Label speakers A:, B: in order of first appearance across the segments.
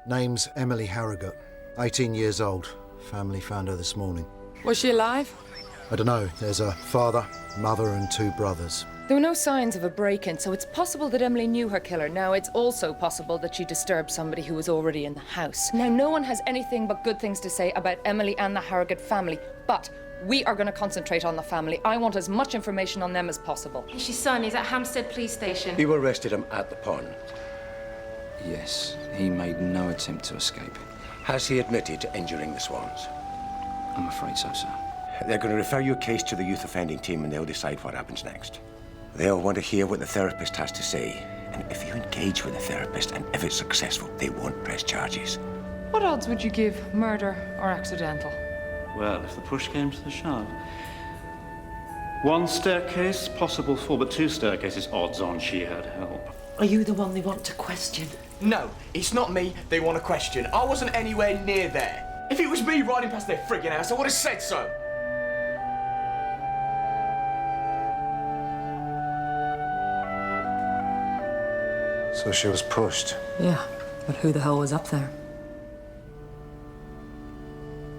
A: Name's Emily Harrogate, 18 years old. Family found her this morning.
B: Was she alive?
A: I don't know. There's a father, mother and 2 brothers.
B: There were no signs of a break-in, so it's possible that Emily knew her killer. Now, it's also possible that she disturbed somebody who was already in the house. Now, no one has anything but good things to say about Emily and the Harrogate family, but we are going to concentrate on the family. I want as much information on them as possible.
C: It's your son. He's at Hampstead Police Station.
D: You arrested him at the pond.
E: Yes, he made no attempt to escape.
D: Has he admitted to injuring the swans?
E: I'm afraid so, sir.
D: They're going to refer your case to the youth offending team and they'll decide what happens next. They'll want to hear what the therapist has to say. And if you engage with the therapist and if it's successful, they won't press charges.
B: What odds would you give murder or accidental?
F: Well, if the push came to the shove. 1 staircase, possible 4, but 2 staircases, odds on she had help.
G: Are you the one they want to question?
H: No, it's not me they want to question. I wasn't anywhere near there. If it was me riding past their friggin' house, I would have said so.
A: So she was pushed.
B: Yeah, but who the hell was up there?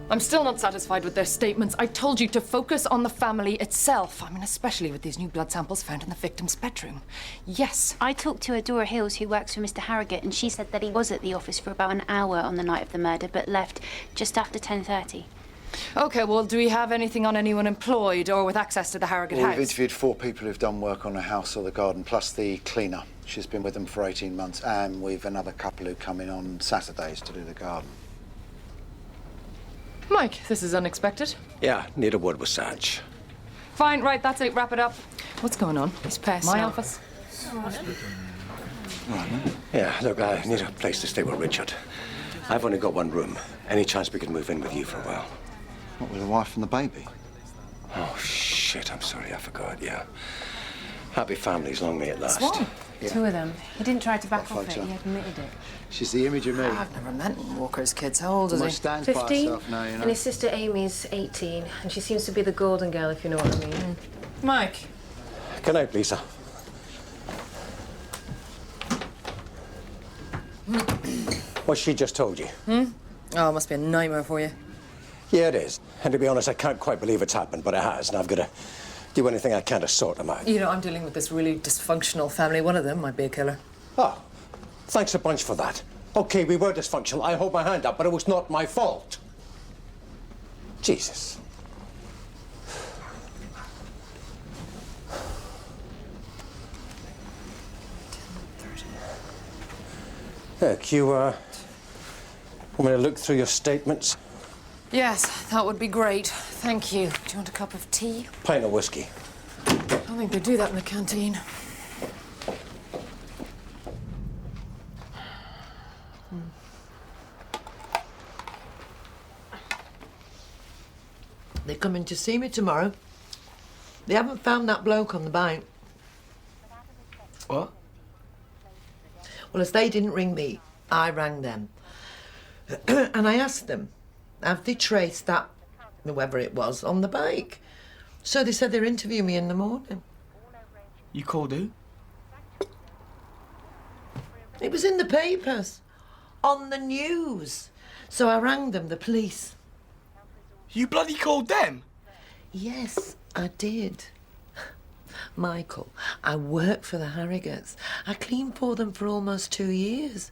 B: I'm still not satisfied with their statements. I told you to focus on the family itself. I mean, especially with these new blood samples found in the victim's bedroom. Yes.
C: I talked to Adora Hills, who works for Mr. Harrogate, and she said that he was at the office for about an hour on the night of the murder, but left just after 10:30.
B: Okay, well, do we have anything on anyone employed or with access to the Harrogate
I: Well,
B: house?
I: we've interviewed 4 people who've done work on the house or the garden, plus the cleaner. She's been with them for 18 months, and we've another couple who come in on Saturdays to do the garden.
B: Mike, this is unexpected.
D: Yeah, need a word with Satch.
B: Fine, right, that's it, wrap it up. What's going on?
C: It's personal.
B: My office?
D: Yeah, look, I need a place to stay with Richard. I've only got 1 room. Any chance we could move in with you for a while?
I: What, with the wife and the baby?
D: Oh, shit, I'm sorry, I forgot, yeah. Happy families, long may it last.
B: What?
I: Yeah.
C: 2 of them. He didn't try to back
I: What
C: off it,
I: photo?
C: he admitted it.
I: She's the image of me.
B: I've never met Walker's kids. How old is
I: Well,
B: he?
I: stands by
J: 15,
I: herself now, you know.
J: and his sister Amy's 18, and she seems to be the golden girl, if you know what I mean.
B: Mike.
D: Good night, Lisa. What she just told you?
B: Oh, it must be a nightmare for you.
D: Yeah, it is. And to be honest, I can't quite believe it's happened, but it has, and I've got to do anything I can to sort them out.
B: You know, I'm dealing with this really dysfunctional family. One of them might be a killer.
D: Oh, thanks a bunch for that. Okay, we were dysfunctional. I hold my hand up, but it was not my fault. Jesus. Look, you, want me to look through your statements?
B: Yes, that would be great. Thank you. Do you want a cup of tea?
D: Pint of whiskey.
B: I don't think they do that in the canteen.
G: They're coming to see me tomorrow. They haven't found that bloke on the bike.
H: What?
G: Well, as they didn't ring me, I rang them. And I asked them, have they traced that, whoever it was, on the bike? So they said they'd interview me in the morning.
H: You called who?
G: It was in the papers, on the news. So I rang them, the police.
H: You bloody called them?
G: Yes, I did. Michael, I work for the Harrogates. I cleaned for them for almost 2 years.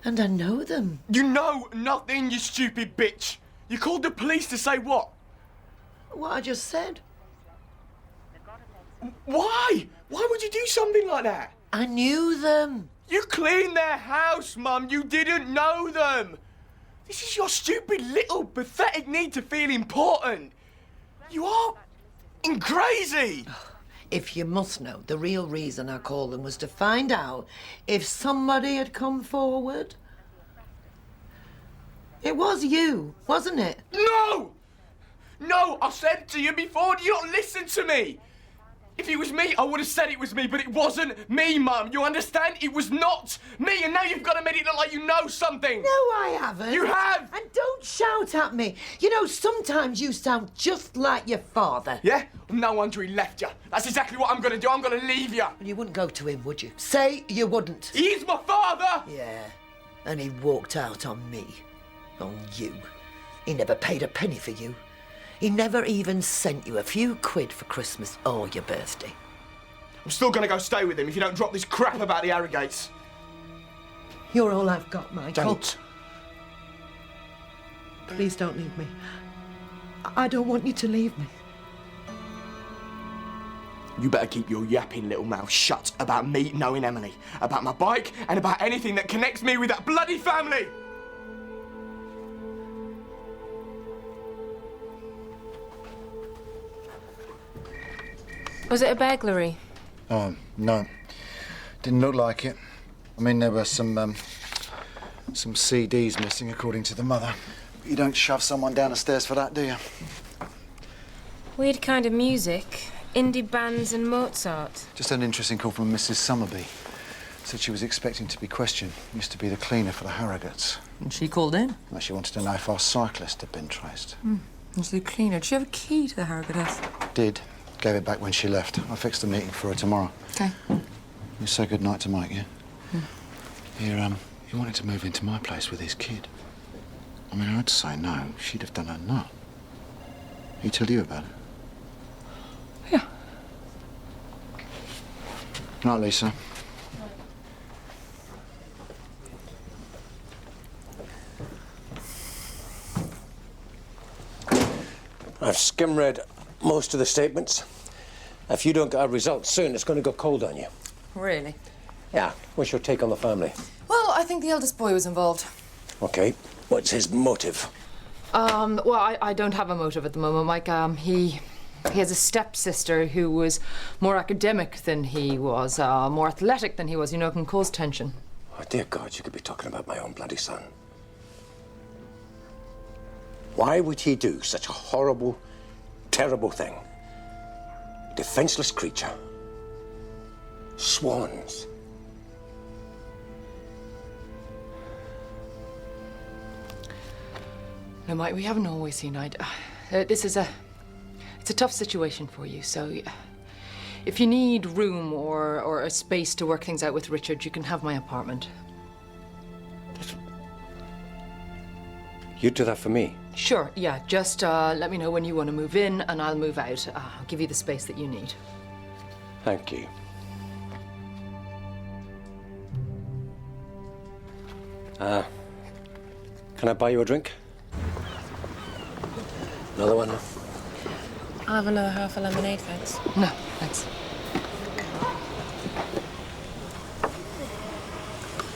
G: And I know them.
H: You know nothing, you stupid bitch. You called the police to say what?
G: What I just said.
H: Why? Why would you do something like that?
G: I knew them.
H: You cleaned their house, Mum. You didn't know them. This is your stupid little pathetic need to feel important. You are crazy.
G: If you must know, the real reason I called them was to find out if somebody had come forward. It was you, wasn't it?
H: No! No, I said to you before, do you not listen to me? If it was me, I would have said it was me, but it wasn't me, Mum. You understand? It was not me, and now you've got to make it look like you know something.
G: No, I haven't.
H: You have!
G: And don't shout at me. You know, sometimes you sound just like your father.
H: Yeah? No wonder he left you. That's exactly what I'm going to do. I'm going to leave you.
G: You wouldn't go to him, would you? Say you wouldn't.
H: He's my father!
G: Yeah. And he walked out on me. On you. He never paid a penny for you. He never even sent you a few quid for Christmas or your birthday.
H: I'm still gonna go stay with him if you don't drop this crap about the Harrogates.
G: You're all I've got, Michael.
H: Don't.
G: Please don't leave me. I don't want you to leave me.
H: You better keep your yapping little mouth shut about me knowing Emily, about my bike, and about anything that connects me with that bloody family!
J: Was it a burglary?
I: Oh, no. Didn't look like it. I mean, there were some CDs missing, according to the mother. You don't shove someone down the stairs for that, do you?
J: Weird kind of music. Indie bands and Mozart.
I: Just an interesting call from Mrs. Summerby. Said she was expecting to be questioned. Used to be the cleaner for the Harrogates.
B: And she called in?
I: Well, she wanted to know if our cyclist had been traced.
B: And she's the cleaner. Did she have a key to the Harrogate house?
I: Did. Gave it back when she left. I fixed a meeting for her tomorrow.
B: Okay.
I: You say good night to Mike, yeah? He wanted to move into my place with his kid. I mean, I'd say no. She'd have done her nut. He tell you about it?
B: Yeah.
I: Night, Lisa.
D: I've skim-read most of the statements. If you don't get a result soon, it's going to go cold on you.
B: Really?
D: Yeah. What's your take on the family?
B: Well, I think the eldest boy was involved.
D: Okay. What's his motive?
B: Well, I don't have a motive at the moment, Mike. He has a stepsister who was more academic than he was, more athletic than he was, can cause tension.
D: Oh, dear God, you could be talking about my own bloody son. Why would he do such a horrible, terrible thing? Defenseless creature. Swans.
B: No, Mike, we haven't always seen eye to this is it's a tough situation for you, so if you need room or a space to work things out with Richard, you can have my apartment.
D: You'd do that for me?
B: Sure, yeah, just let me know when you want to move in and I'll move out. I'll give you the space that you need.
D: Thank you. Can I buy you a drink? Another one?
J: I'll have another half a lemonade, thanks.
B: No, thanks.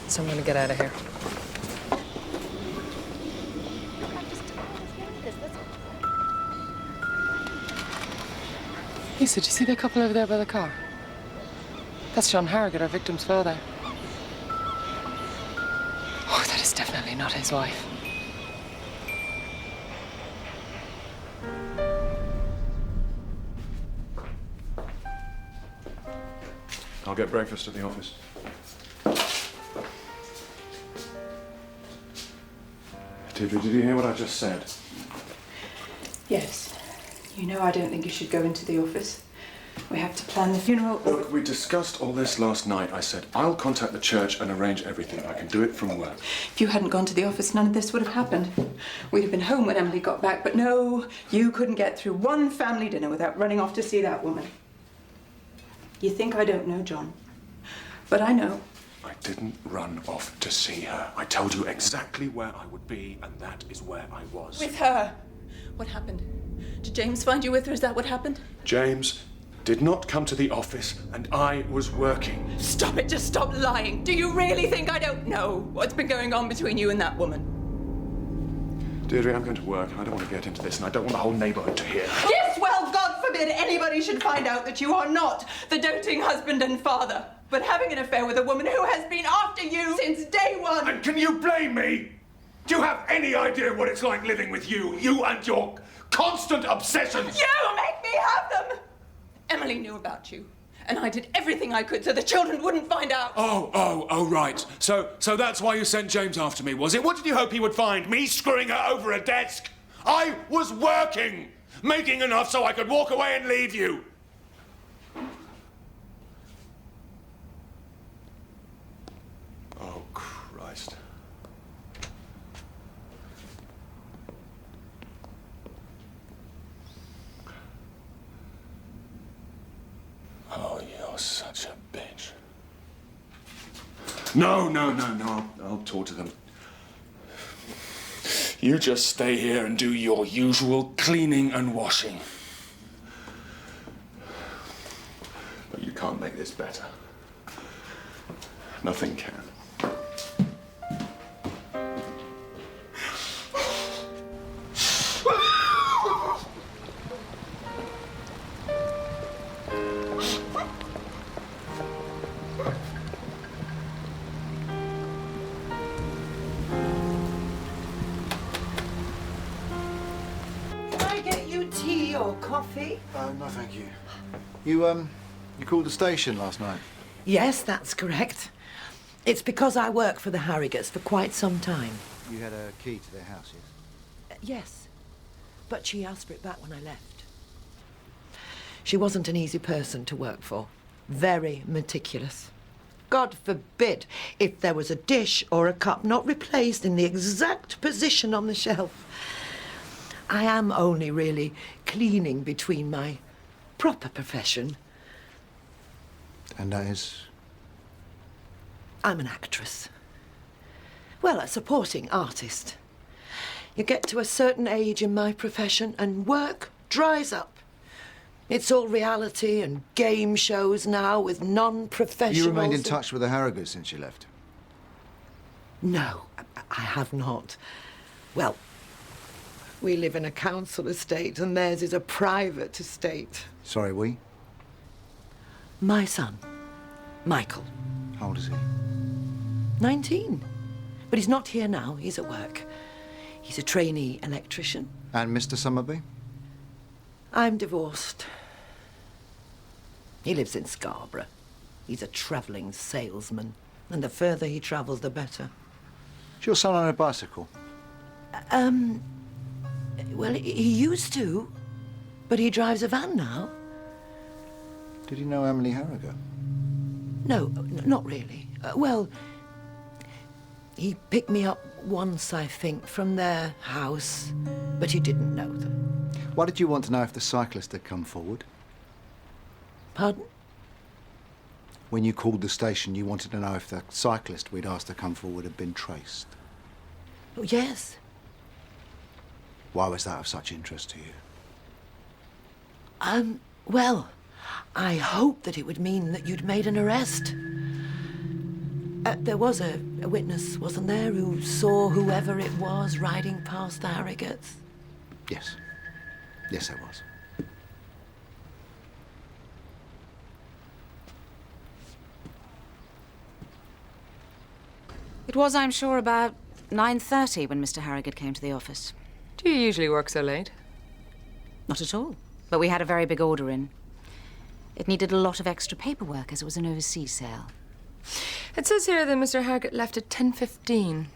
B: So I'm gonna get out of here. Lisa, did you see that couple over there by the car? That's John Harrogate, our victim's father. Oh, that is definitely not his wife.
K: I'll get breakfast at the office. Diedre, did you hear what I just said?
L: Yes. I don't think you should go into the office. We have to plan the funeral.
K: Look, we discussed all this last night. I said, I'll contact the church and arrange everything. I can do it from work.
L: If you hadn't gone to the office, none of this would have happened. We'd have been home when Emily got back, but no, you couldn't get through one family dinner without running off to see that woman. You think I don't know, John, but I know.
K: I didn't run off to see her. I told you exactly where I would be, and that is where I was.
L: With her? What happened? Did James find you with her? Is that what happened?
K: James did not come to the office, and I was working.
L: Stop it, just stop lying. Do you really think I don't know what's been going on between you and that woman?
K: Diedre, I'm going to work. I don't want to get into this, and I don't want the whole neighborhood to hear.
L: Yes, well, God forbid anybody should find out that you are not the doting husband and father, but having an affair with a woman who has been after you since day one.
K: And can you blame me? Do you have any idea what it's like living with you? You and your constant obsessions.
L: You make me have them! Emily knew about you, and I did everything I could so the children wouldn't find out.
K: Oh, right. So that's why you sent James after me, was it? What did you hope he would find? Me screwing her over a desk? I was working, making enough so I could walk away and leave you. Oh, Christ. such a bitch. No, I'll talk to them. You just stay here and do your usual cleaning and washing. But you can't make this better. Nothing can.
G: Coffee?
A: No, thank you. You called the station last night?
G: Yes, that's correct. It's because I work for the Harrogates for quite some time.
A: You had a key to their house, yes?
G: Yes, but she asked for it back when I left. She wasn't an easy person to work for. Very meticulous. God forbid if there was a dish or a cup not replaced in the exact position on the shelf. I am only really cleaning between my proper profession.
A: And that is?
G: I'm an actress. Well, a supporting artist. You get to a certain age in my profession and work dries up. It's all reality and game shows now with non-professionals.
A: You remained in touch with the Harrogates since you left?
G: No, I have not. Well, we live in a council estate and theirs is a private estate.
A: Sorry, we?
G: My son, Michael.
A: How old is he?
G: 19. But he's not here now, he's at work. He's a trainee electrician.
A: And Mr. Summerby?
G: I'm divorced. He lives in Scarborough. He's a travelling salesman, and the further he travels, the better.
A: Is your son on a bicycle?
G: Well, he used to, but he drives a van now.
A: Did you know Emily Harrogate?
G: No, not really. Well, he picked me up once, I think, from their house, but he didn't know them.
A: Why did you want to know if the cyclist had come forward?
G: Pardon?
A: When you called the station, you wanted to know if the cyclist we'd asked to come forward had been traced.
G: Oh, yes.
A: Why was that of such interest to you?
G: Well, I hoped that it would mean that you'd made an arrest. There was a witness, wasn't there, who saw whoever it was riding past the Harrogates?
A: Yes. Yes, there was.
M: It was, I'm sure, about 9:30 when Mr. Harrogate came to the office.
B: Do you usually work so late?
M: Not at all. But we had a very big order in. It needed a lot of extra paperwork as it was an overseas sale.
B: It says here that Mr. Harrogate left at 10:15.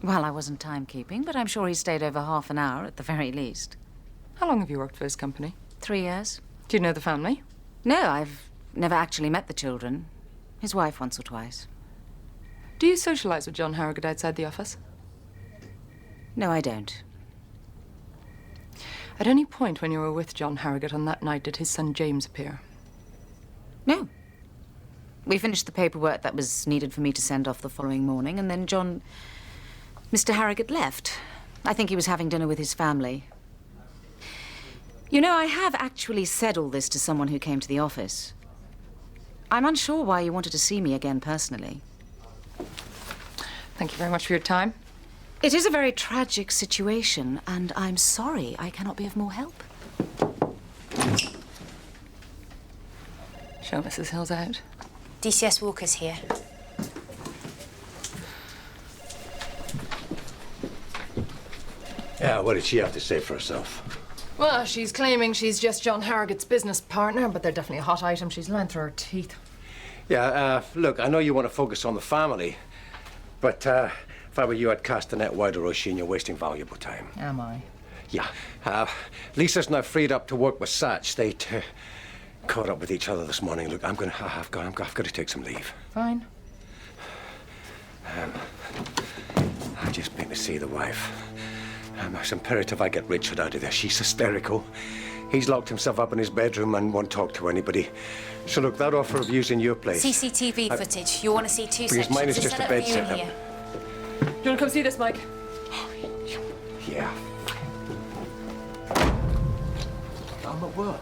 M: Well, I wasn't timekeeping, but I'm sure he stayed over half an hour at the very least.
B: How long have you worked for his company?
M: 3 years.
B: Do you know the family?
M: No, I've never actually met the children. His wife once or twice.
B: Do you socialise with John Harrogate outside the office?
M: No, I don't.
B: At any point when you were with John Harrogate on that night, did his son James appear?
M: No. We finished the paperwork that was needed for me to send off the following morning, and then Mr. Harrogate left. I think he was having dinner with his family. You know, I have actually said all this to someone who came to the office. I'm unsure why you wanted to see me again personally.
B: Thank you very much for your time.
M: It is a very tragic situation, and I'm sorry I cannot be of more help.
B: Show Mrs. Hills out.
C: DCS Walker's here.
D: Yeah, what did she have to say for herself?
B: Well, she's claiming she's just John Harrogate's business partner, but they're definitely a hot item. She's lying through her teeth.
D: Yeah, look, I know you want to focus on the family, but if I were you, I'd cast the net wider, Roisin. You're wasting valuable time.
B: Am I?
D: Yeah. Lisa's now freed up to work with Satch. They caught up with each other this morning. Look, I've got to take some leave.
B: Fine.
D: I've just been to see the wife. It's imperative I get Richard out of there. She's hysterical. He's locked himself up in his bedroom and won't talk to anybody. So look, that offer of using your place...
C: CCTV footage. You want to see two
D: Because
C: sections?
D: mine is
C: Is
D: just
C: that
D: a
C: up
D: bed
C: for you
D: setup.
C: here?
B: Do you want to come see this, Mike?
D: Yeah.
A: I'm at work.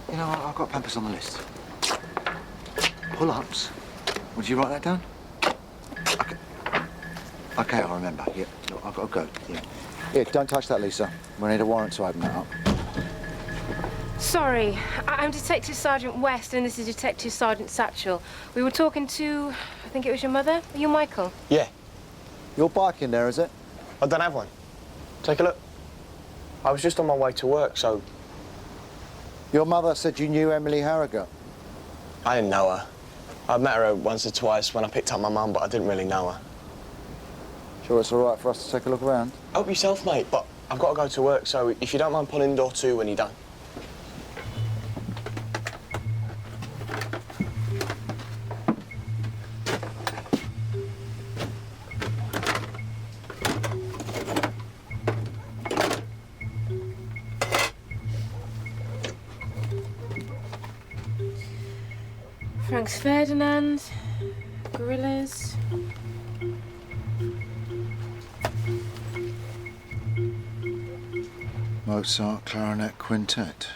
A: You know, I've got Pampers on the list. Pull-ups. Would you write that down? Okay, I'll remember. Yeah, look, I've got to go. Yeah. Yeah, don't touch that, Lisa. We need a warrant to open that up.
J: Sorry, I'm Detective Sergeant West, and this is Detective Sergeant Satchell. We were talking to, I think it was your mother? Are you Michael?
N: Yeah.
A: Your bike in there, is it?
N: I don't have one. Take a look. I was just on my way to work, so...
A: Your mother said you knew Emily Harrogate.
N: I didn't know her. I'd met her once or twice when I picked up my mum, but I didn't really know her.
A: Sure it's all right for us to take a look around?
N: Help yourself, mate, but I've got to go to work, so if you don't mind pulling door 2 when you're done.
J: Franz Ferdinand, Gorillas.
A: Mozart Clarinet Quintet.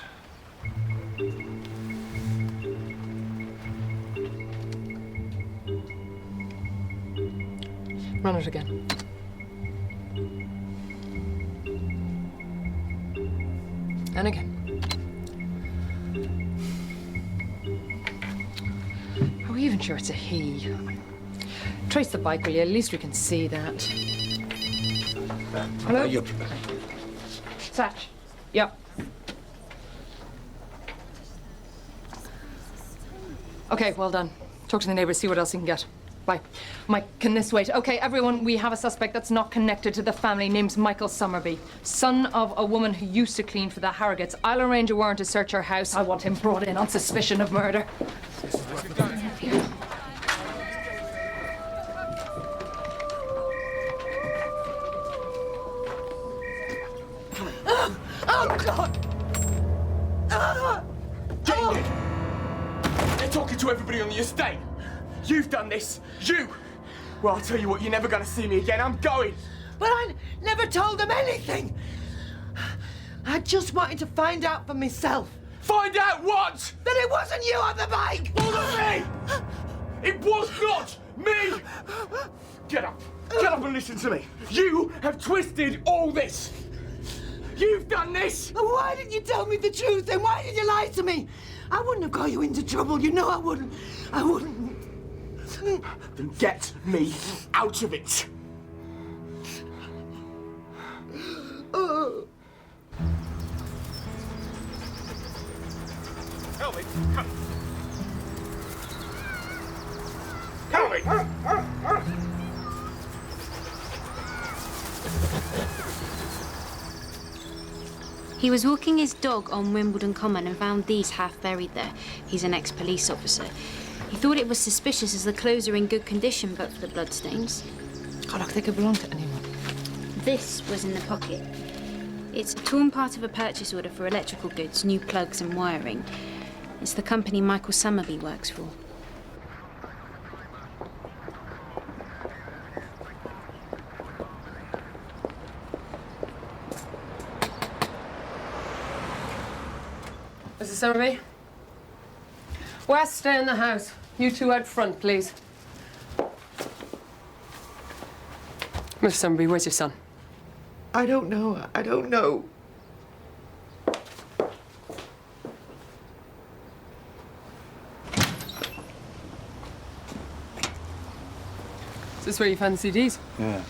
B: Run it again. And again. Are we even sure it's a he? Trace the bike, will you? At least we can see that. Hello? Satch. Yep. Okay, well done. Talk to the neighbors, see what else you can get. Bye. Mike, can this wait? Okay, everyone, we have a suspect that's not connected to the family. Name's Michael Summerby, son of a woman who used to clean for the Harrogates. I'll arrange a warrant to search her house. I want him brought in on suspicion of murder.
H: Oh, God! Get in here! They're talking to everybody on the estate. You've done this. You! Well, I'll tell you what, you're never going to see me again. I'm going.
G: But I never told them anything. I just wanted to find out for myself.
H: Find out what?
G: That it wasn't you on the bike!
H: Wasn't me! It was not me! Get up. Get up and listen to me. You have twisted all this. You've done this!
G: Why didn't you tell me the truth and why did you lie to me? I wouldn't have got you into trouble, you know I wouldn't. I wouldn't.
H: Then get me out of it.
G: Oh.
H: Help me! Come. Help me!
C: He was walking his dog on Wimbledon Common and found these half buried there. He's an ex-police officer. He thought it was suspicious as the clothes are in good condition but for the bloodstains.
B: Oh, look, they could belong to anyone.
C: This was in the pocket. It's a torn part of a purchase order for electrical goods, new plugs and wiring. It's the company Michael Summerby works for.
B: Mrs. Summerby? West, stay in the house. You two out front, please. Mrs. Summerby, where's your son?
G: I don't know. I don't know.
B: Is this where you found the CDs?
A: Yeah.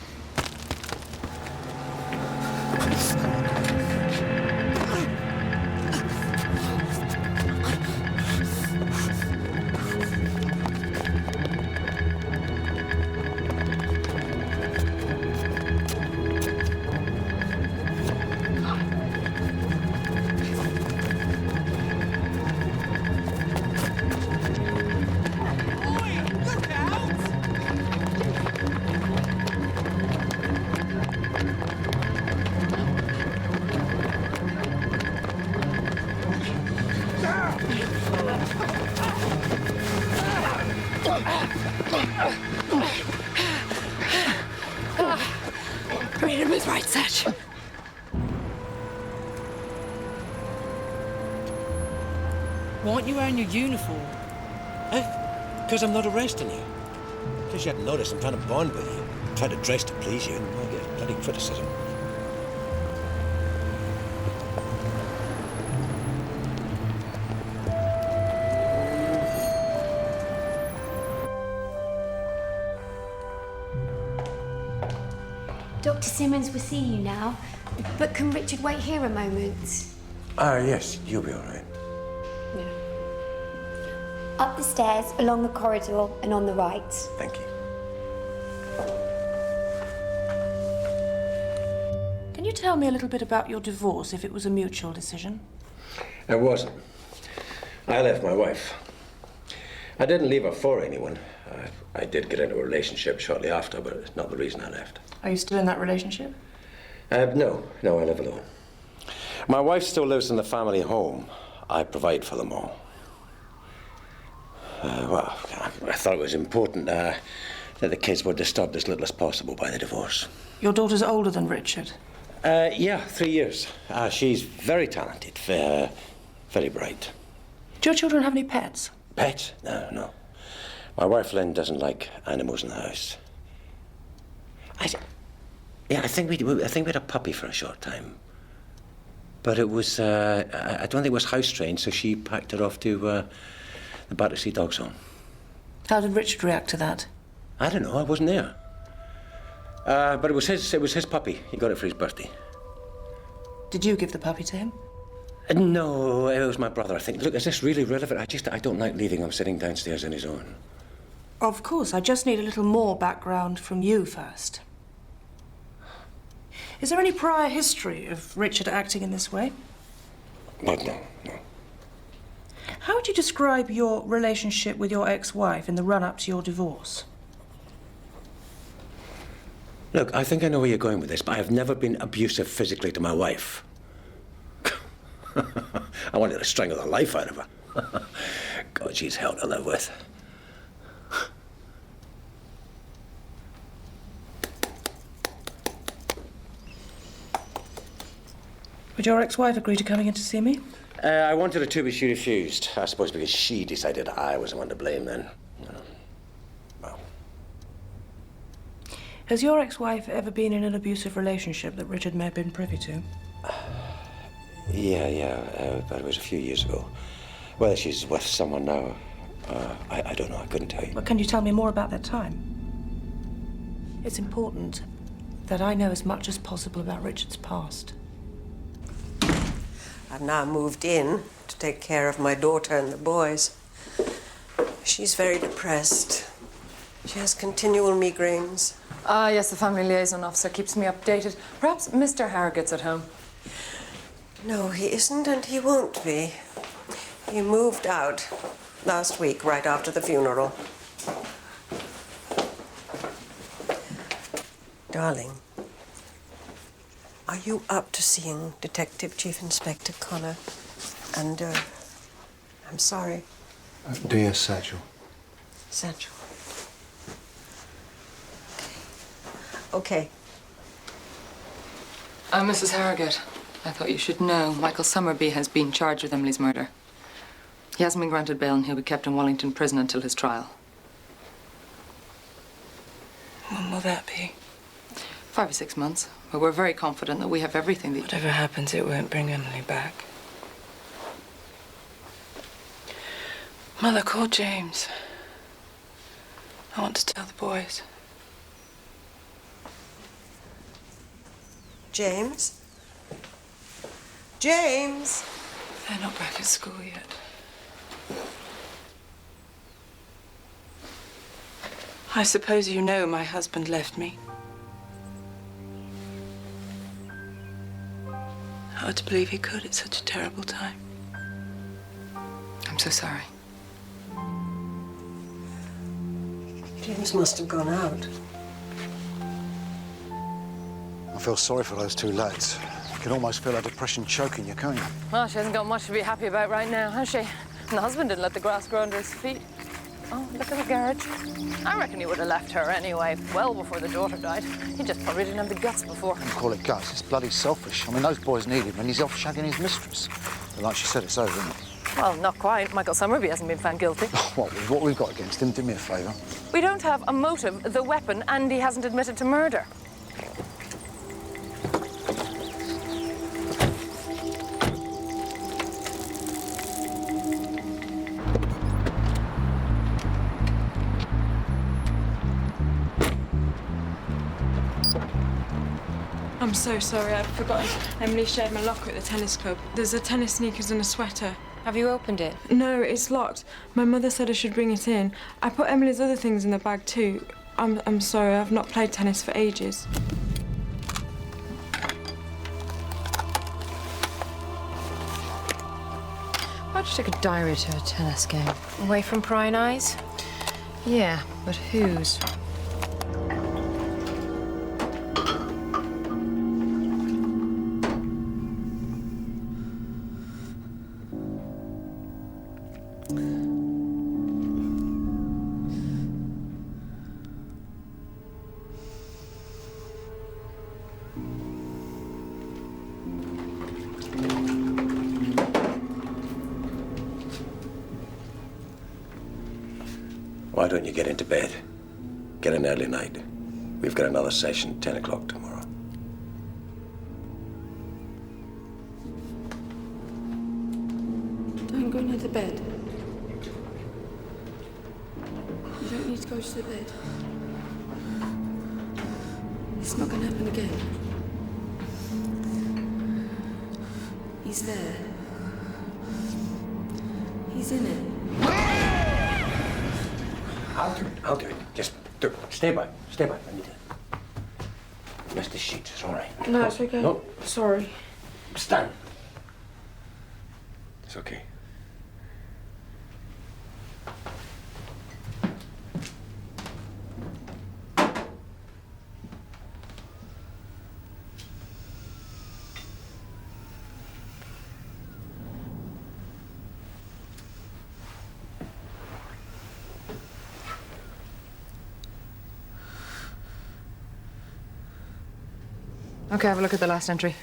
B: Freedom is right, Satch.
D: Why aren't you wearing your uniform? Eh? Because I'm not arresting you. Because you hadn't noticed, I'm trying to bond with you. I'm trying to dress to please you, and I get bloody criticism.
C: Dr. Simmons will see you now, but can Richard wait here a moment?
D: Yes, you'll be all right.
O: Up the stairs, along the corridor, and on the right.
D: Thank you.
L: Can you tell me a little bit about your divorce, if it was a mutual decision?
D: It wasn't. I left my wife. I didn't leave her for anyone. I did get into a relationship shortly after, but it's not the reason I left.
L: Are you still in that relationship?
D: No, I live alone. My wife still lives in the family home. I provide for them all. Well, I thought it was important that the kids were disturbed as little as possible by the divorce.
L: Your daughter's older than Richard?
D: Yeah, 3 years. She's very talented, very bright.
L: Do your children have any pets?
D: Pets? No. My wife Lynn doesn't like animals in the house. I think we had a puppy for a short time. But it was, I don't think it was house trained, so she packed it off to the Battersea Dog Zone.
L: How did Richard react to that?
D: I don't know, I wasn't there. But it was his puppy. He got it for his birthday.
L: Did you give the puppy to him?
D: No, it was my brother, I think. Look, is this really relevant? I don't like leaving him sitting downstairs on his own.
L: Of course, I just need a little more background from you first. Is there any prior history of Richard acting in this way?
D: No.
L: How would you describe your relationship with your ex-wife in the run-up to your divorce?
D: Look, I think I know where you're going with this, but I've never been abusive physically to my wife. I wanted to strangle the life out of her. God, she's hell to live with.
L: Would your ex-wife agree to coming in to see me?
D: I wanted her to, but she refused. I suppose because she decided I was the one to blame then. Well.
L: Has your ex-wife ever been in an abusive relationship that Richard may have been privy to?
D: Yeah, but it was a few years ago. Whether she's with someone now, I don't know. I couldn't tell you.
L: But can you tell me more about that time? It's important that I know as much as possible about Richard's past.
P: I've now moved in to take care of my daughter and the boys. She's very depressed. She has continual migraines.
B: Yes, the family liaison officer keeps me updated. Perhaps Mr. Harrogate's at home.
P: No, he isn't, and he won't be. He moved out last week, right after the funeral. Darling, are you up to seeing Detective Chief Inspector Connor? And, I'm sorry.
A: Dear Satchell.
P: Satchell. Okay.
B: Mrs. Harrogate, I thought you should know. Michael Summerby has been charged with Emily's murder. He hasn't been granted bail and he'll be kept in Wallington prison until his trial.
L: When will that be?
B: 5 or 6 months. But we're very confident that we have everything that...
L: Whatever happens, it won't bring Emily back. Mother, call James. I want to tell the boys.
P: James? James?
L: They're not back at school yet. I suppose you know my husband left me. Hard to believe he could at such a terrible time.
B: I'm so sorry.
P: James must have gone out.
A: I feel sorry for those two lads. You can almost feel her depression choking you, can't you?
B: Well, she hasn't got much to be happy about right now, has she? And the husband didn't let the grass grow under his feet. Oh, look at the garage. I reckon he would have left her anyway, well before the daughter died. He just probably didn't have the guts before.
I: And call it guts, it's bloody selfish. I mean, those boys need him and he's off shagging his mistress. But like she said, it's over, isn't it?
B: Well, not quite. Michael Summerby hasn't been found guilty.
I: What we've got against him, do me a favour.
B: We don't have a motive, the weapon, and he hasn't admitted to murder.
Q: I'm so sorry, I'd forgotten. Emily shared my locker at the tennis club. There's a tennis sneakers and a sweater.
J: Have you opened it?
Q: No, it's locked. My mother said I should bring it in. I put Emily's other things in the bag too. I'm sorry, I've not played tennis for ages.
B: Why'd you take a diary to a tennis game?
J: Away from prying eyes?
B: Yeah, but whose?
D: Why don't you get into bed? Get an early night. We've got another session, 10 o'clock tomorrow.
Q: Don't go near the bed. You don't need to go to the bed. It's not going to happen again. He's there. He's in it.
D: I'll do it. Just do it. Stay by. Let me do it. Rest the sheets, it's all right.
Q: No, it's okay.
D: No.
Q: Sorry.
D: Stand. It's okay.
B: Okay, have a look at the last entry.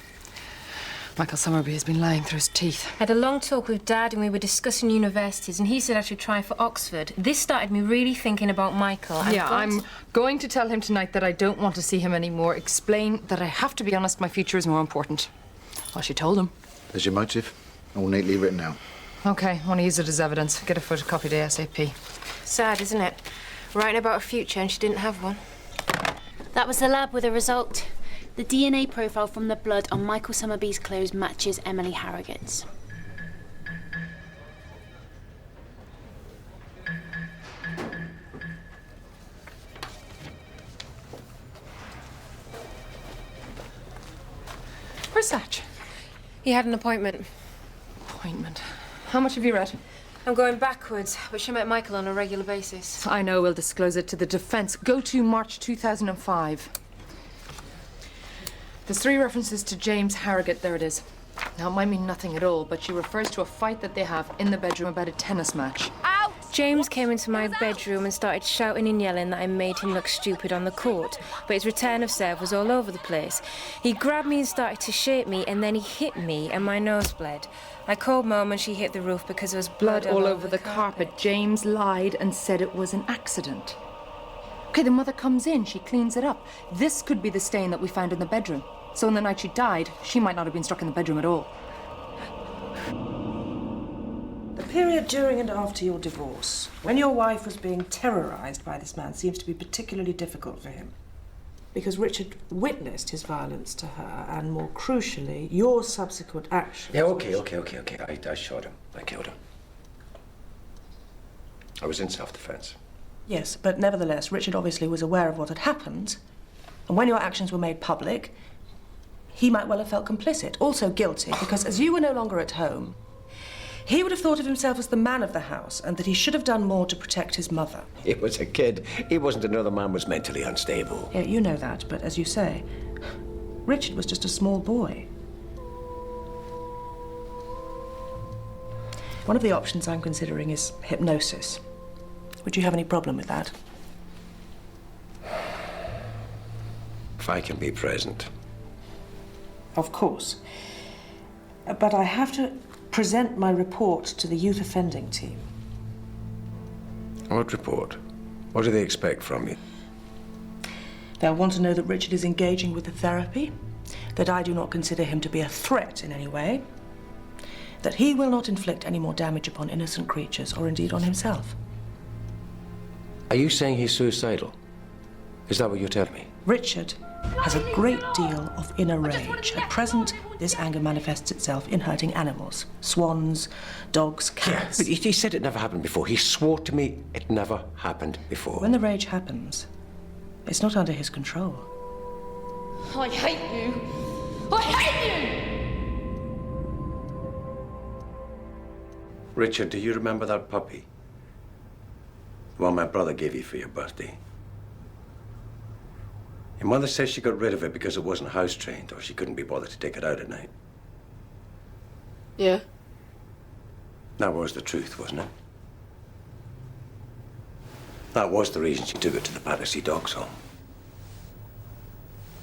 B: Michael Summerby has been lying through his teeth.
J: I had a long talk with Dad and we were discussing universities and he said I should try for Oxford. This started me really thinking about Michael.
B: I'm going to tell him tonight that I don't want to see him anymore. Explain that I have to be honest, my future is more important. Well, she told him.
I: There's your motive, all neatly written out.
B: Okay, I want to use it as evidence. Get a photocopied ASAP.
J: Sad, isn't it? Writing about a future and she didn't have one.
C: That was the lab with a result. The DNA profile from the blood on Michael Summerby's clothes matches Emily Harrogate's.
B: Where's Satch?
J: He had an appointment.
B: Appointment? How much have you read?
J: I'm going backwards, but she met Michael on a regular basis.
B: I know, we'll disclose it to the defence. Go to March 2005. There's 3 references to James Harrogate. There it is. Now, it might mean nothing at all, but she refers to a fight that they have in the bedroom about a tennis match.
J: Out! James came into my bedroom and started shouting and yelling that I made him look stupid on the court, but his return of serve was all over the place. He grabbed me and started to shake me, and then he hit me, and my nose bled. I called Mum and she hit the roof because there was blood
B: all over the carpet. James lied and said it was an accident. Okay, the mother comes in, she cleans it up. This could be the stain that we found in the bedroom. So on the night she died, she might not have been struck in the bedroom at all.
R: The period during and after your divorce, when your wife was being terrorised by this man, seems to be particularly difficult for him. Because Richard witnessed his violence to her, and more crucially, your subsequent actions.
D: Yeah, okay. I shot him. I killed him. I was in self-defense.
R: Yes, but nevertheless, Richard obviously was aware of what had happened, and when your actions were made public, he might well have felt complicit, also guilty, because as you were no longer at home, he would have thought of himself as the man of the house and that he should have done more to protect his mother.
D: He was a kid. He wasn't another man was mentally unstable.
R: Yeah, you know that, but as you say, Richard was just a small boy. One of the options I'm considering is hypnosis. Would you have any problem with that?
D: If I can be present.
R: Of course. But I have to present my report to the youth offending team.
D: What report? What do they expect from you?
R: They'll want to know that Richard is engaging with the therapy, that I do not consider him to be a threat in any way, that he will not inflict any more damage upon innocent creatures or indeed on himself.
D: Are you saying he's suicidal? Is that what you're telling me?
R: Richard has a great deal of inner rage. At present, this anger manifests itself in hurting animals. Swans, dogs, cats.
D: But he said it never happened before. He swore to me it never happened before.
R: When the rage happens, it's not under his control.
B: I hate you! I hate you!
D: Richard, do you remember that puppy? The one my brother gave you for your birthday? Your mother says she got rid of it because it wasn't house-trained, or she couldn't be bothered to take it out at night.
S: Yeah.
D: That was the truth, wasn't it? That was the reason she took it to the Battersea Dogs Home.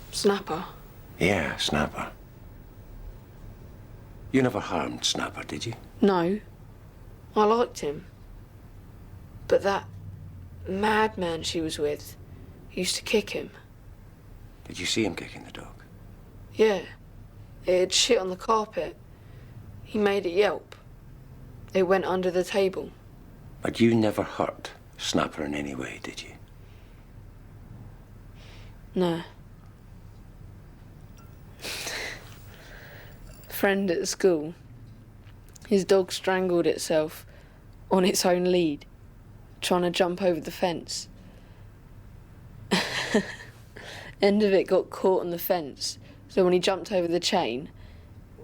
S: Snapper?
D: Yeah, Snapper. You never harmed Snapper, did you?
S: No. I liked him. But that madman she was with used to kick him.
D: Did you see him kicking the dog?
S: Yeah. It had shit on the carpet. He made it yelp. It went under the table.
D: But you never hurt Snapper in any way, did you?
S: No. Friend at school. His dog strangled itself on its own lead, trying to jump over the fence. End of it got caught on the fence, so when he jumped over the chain,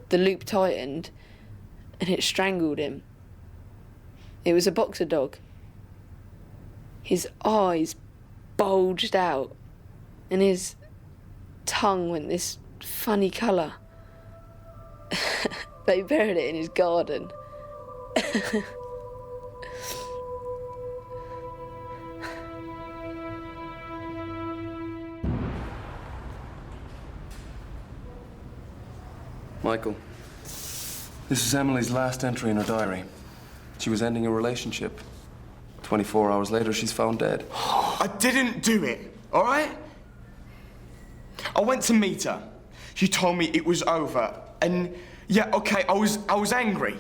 S: the loop tightened and it strangled him. It was a boxer dog. His eyes bulged out and his tongue went this funny colour. They buried it in his garden.
T: Michael, this is Emily's last entry in her diary. She was ending a relationship. 24 hours later, she's found dead.
H: I didn't do it, all right? I went to meet her. She told me it was over, and yeah, okay, I was angry.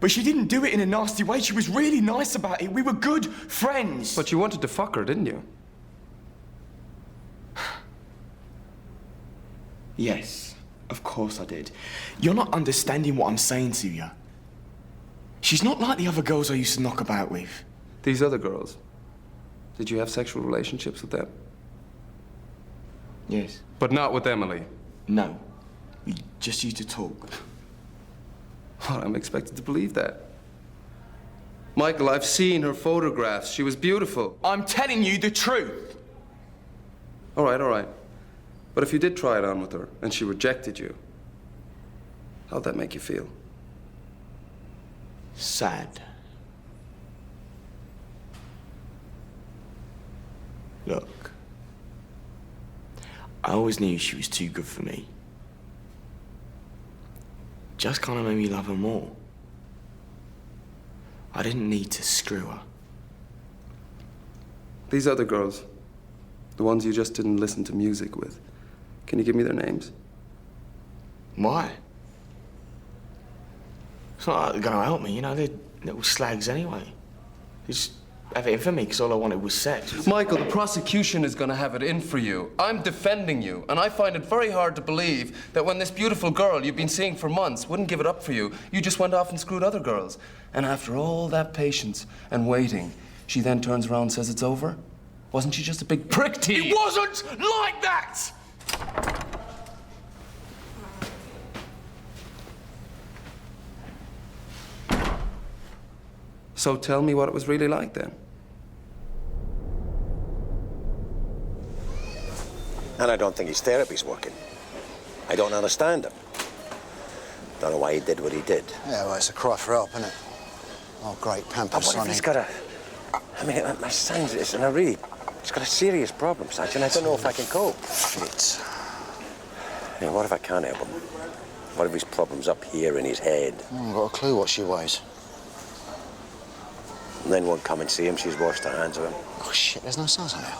H: But she didn't do it in a nasty way. She was really nice about it. We were good friends.
T: But you wanted to fuck her, didn't you?
H: Yes, of course I did. You're not understanding what I'm saying to you. She's not like the other girls I used to knock about with.
T: These other girls, did you have sexual relationships with them?
H: Yes.
T: But not with Emily?
H: No. We just used to talk.
T: Well, I'm expected to believe that. Michael, I've seen her photographs. She was beautiful.
H: I'm telling you the truth.
T: All right, all right. But if you did try it on with her and she rejected you, how'd that make you feel?
H: Sad. Look, I always knew she was too good for me. Just kind of made me love her more. I didn't need to screw her.
T: These other girls, the ones you just didn't listen to music with, can you give me their names?
H: Why? It's not like they're going to help me, you know, they're little slags anyway. They just have it in for me because all I wanted was sex.
T: Michael, the prosecution is going to have it in for you. I'm defending you, and I find it very hard to believe that when this beautiful girl you've been seeing for months wouldn't give it up for you, you just went off and screwed other girls. And after all that patience and waiting, she then turns around and says it's over? Wasn't she just a big prick to you?
H: It wasn't like that!
T: So tell me what it was really like then.
D: And I don't think his therapy's working. I don't understand him. Don't know why he did what he did.
I: Yeah, well, it's a cry for help, isn't it? Oh, great Pampers,
D: What if
I: Sonny.
D: he's got a I mean, my son's is in a really... He's got a serious problem, Satchell, and I don't know if I can cope.
I: Shit.
D: Yeah, what if I can't help him? What if his problem's up here in his head?
I: I haven't got a clue what she weighs.
D: And then won't come and see him. She's washed her hands of him.
I: Oh, shit, there's no size on her.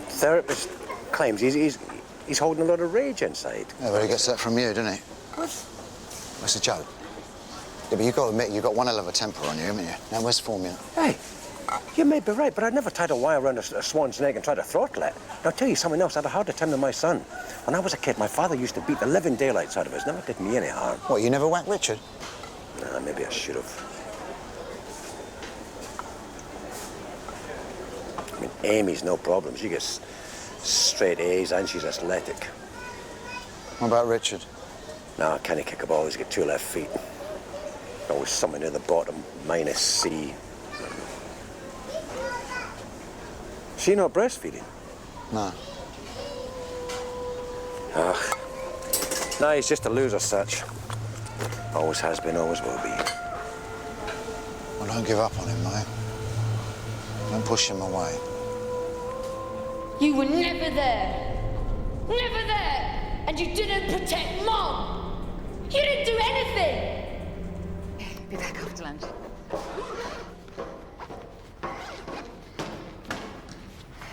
D: Therapist claims he's holding a lot of rage inside.
I: Yeah, but he gets that from you, doesn't he?
D: What?
I: That's a joke. Yeah, but you've got to admit, you've got one hell of a temper on you, haven't you? Now, where's formula?
D: Hey, you may be right, but I'd never tied a wire around a swan's neck and try to throttle it. And I'll tell you something else. I had a harder time than my son. When I was a kid, my father used to beat the living daylights out of us. Never did me any harm.
I: What, you never whacked Richard?
D: Nah, maybe I should have. I mean, Amy's no problem. She gets straight A's and she's athletic.
I: What about Richard?
D: No, I can't kick a ball. He's got 2 left feet. Always something near the bottom, -C. She not breastfeeding?
I: No.
D: Ugh. No, he's just a loser, Satch. Always has been, always will be.
I: Well, don't give up on him, mate. Don't push him away.
U: You were never there. Never there. And you didn't protect Mom. You didn't do anything.
M: Be back after lunch.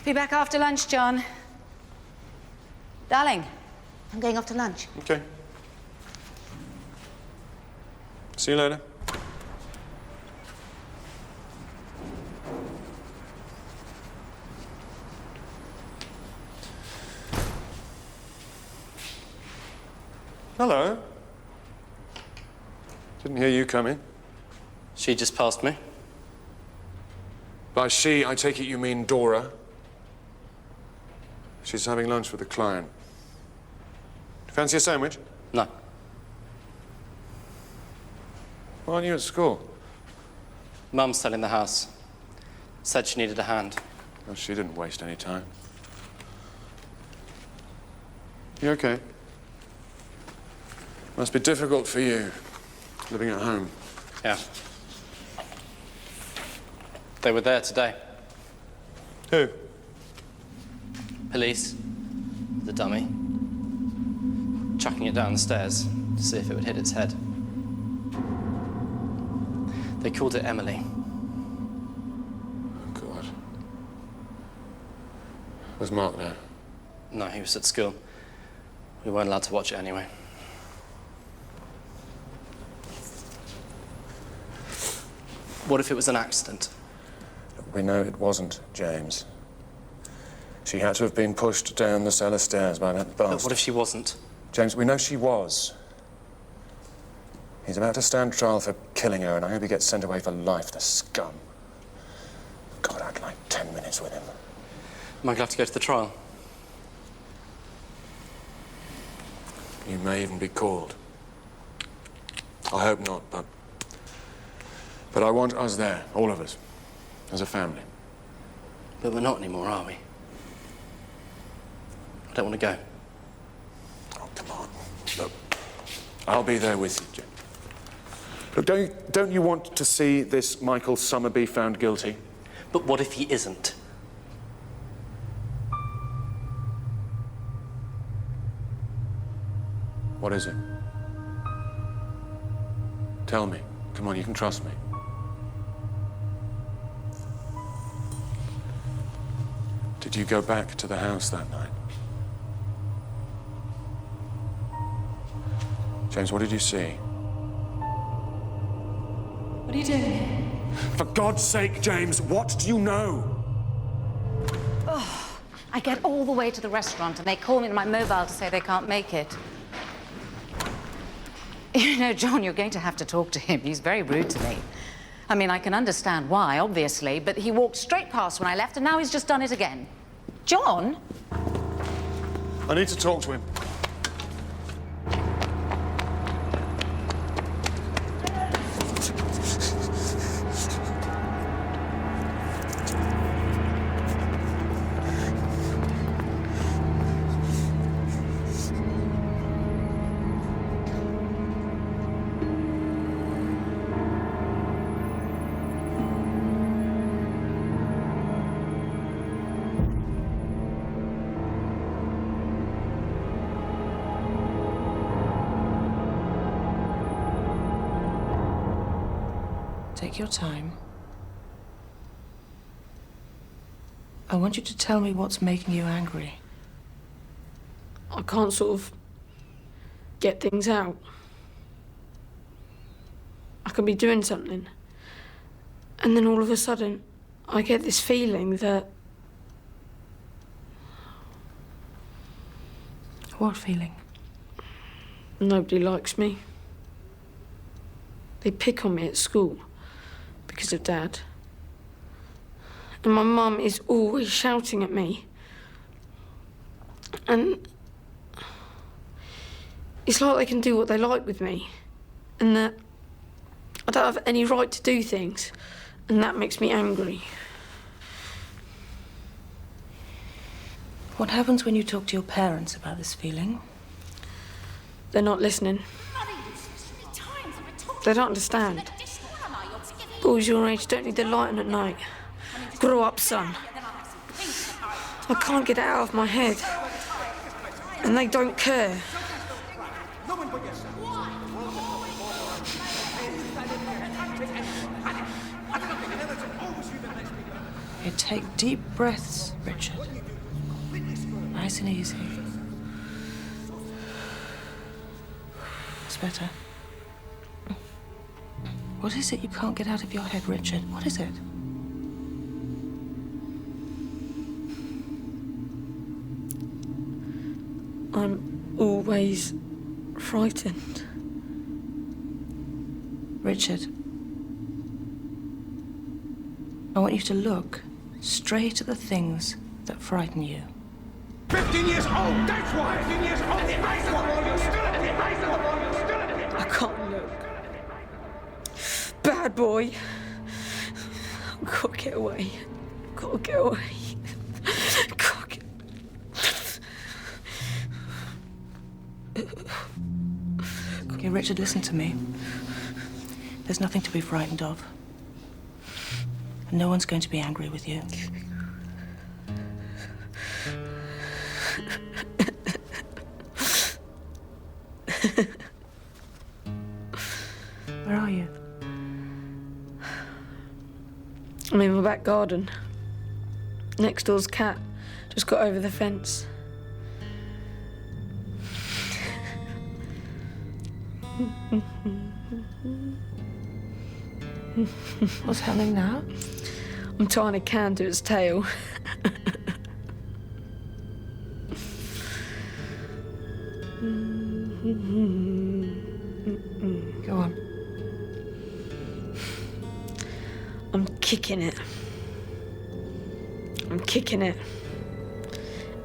M: Be back after lunch, John. Darling, I'm going off to lunch.
K: Okay. See you later. Hello. Didn't hear you come in.
V: She just passed me.
K: By she, I take it you mean Dora. She's having lunch with a client. Fancy a sandwich?
V: No.
K: Why aren't you at school?
V: Mum's selling the house. Said she needed a hand.
K: Well, she didn't waste any time. You okay? Must be difficult for you, living at home.
V: Yeah. They were there today.
K: Who?
V: Police. The dummy. Chucking it down the stairs to see if it would hit its head. They called it Emily.
K: God. Was Mark there?
V: No, he was at school. We weren't allowed to watch it anyway. What if it was an accident?
K: We know it wasn't, James. She had to have been pushed down the cellar stairs by that bastard.
V: But what if she wasn't?
K: James, we know she was. He's about to stand trial for killing her, and I hope he gets sent away for life, the scum. God, I'd like 10 minutes with him.
V: Am I glad to go to the trial?
K: You may even be called. I hope not, but I want us there, all of us, as a family.
V: But we're not anymore, are we? I don't want to go.
K: Oh, come on. Look, I'll be there with you, Jim. Look, don't you want to see this Michael Summerby found guilty?
V: But what if he isn't?
K: What is it? Tell me. Come on, you can trust me. Did you go back to the house that night? James, what did you see?
U: What are you doing?
K: For God's sake, James, what do you know?
M: Oh, I get all the way to the restaurant and they call me on my mobile to say they can't make it. You know, John, you're going to have to talk to him. He's very rude to me. I mean, I can understand why, obviously, but he walked straight past when I left and now he's just done it again. John?
K: I need to talk to him.
R: Take your time. I want you to tell me what's making you angry.
S: I can't sort of get things out. I can be doing something, and then all of a sudden, I get this feeling that...
R: What feeling?
S: Nobody likes me. They pick on me at school because of Dad. And my mum is always shouting at me. And it's like they can do what they like with me. And that I don't have any right to do things. And that makes me angry.
R: What happens when you talk to your parents about this feeling?
S: They're not listening. They don't understand. Boys your age don't need the light on at night. Grow up, son. I can't get it out of my head. And they don't care.
R: You take deep breaths, Richard. Nice and easy. It's better. What is it you can't get out of your head, Richard? What is it?
S: I'm always frightened.
R: Richard, I want you to look straight at the things that frighten you.
K: 15 years old, that's why! 15 years old, that's why! You're still at the eyes of the ball, you're still at the...
S: I can't look. Bad boy. I've got to get away. Got to get away. Got to get...
R: Okay, Richard, listen to me. There's nothing to be frightened of. And no one's going to be angry with you. Where are you?
S: I'm in my back garden. Next door's cat just got over the fence.
R: What's happening now?
S: I'm tying a can to its tail.
R: Go on.
S: I'm kicking it. I'm kicking it.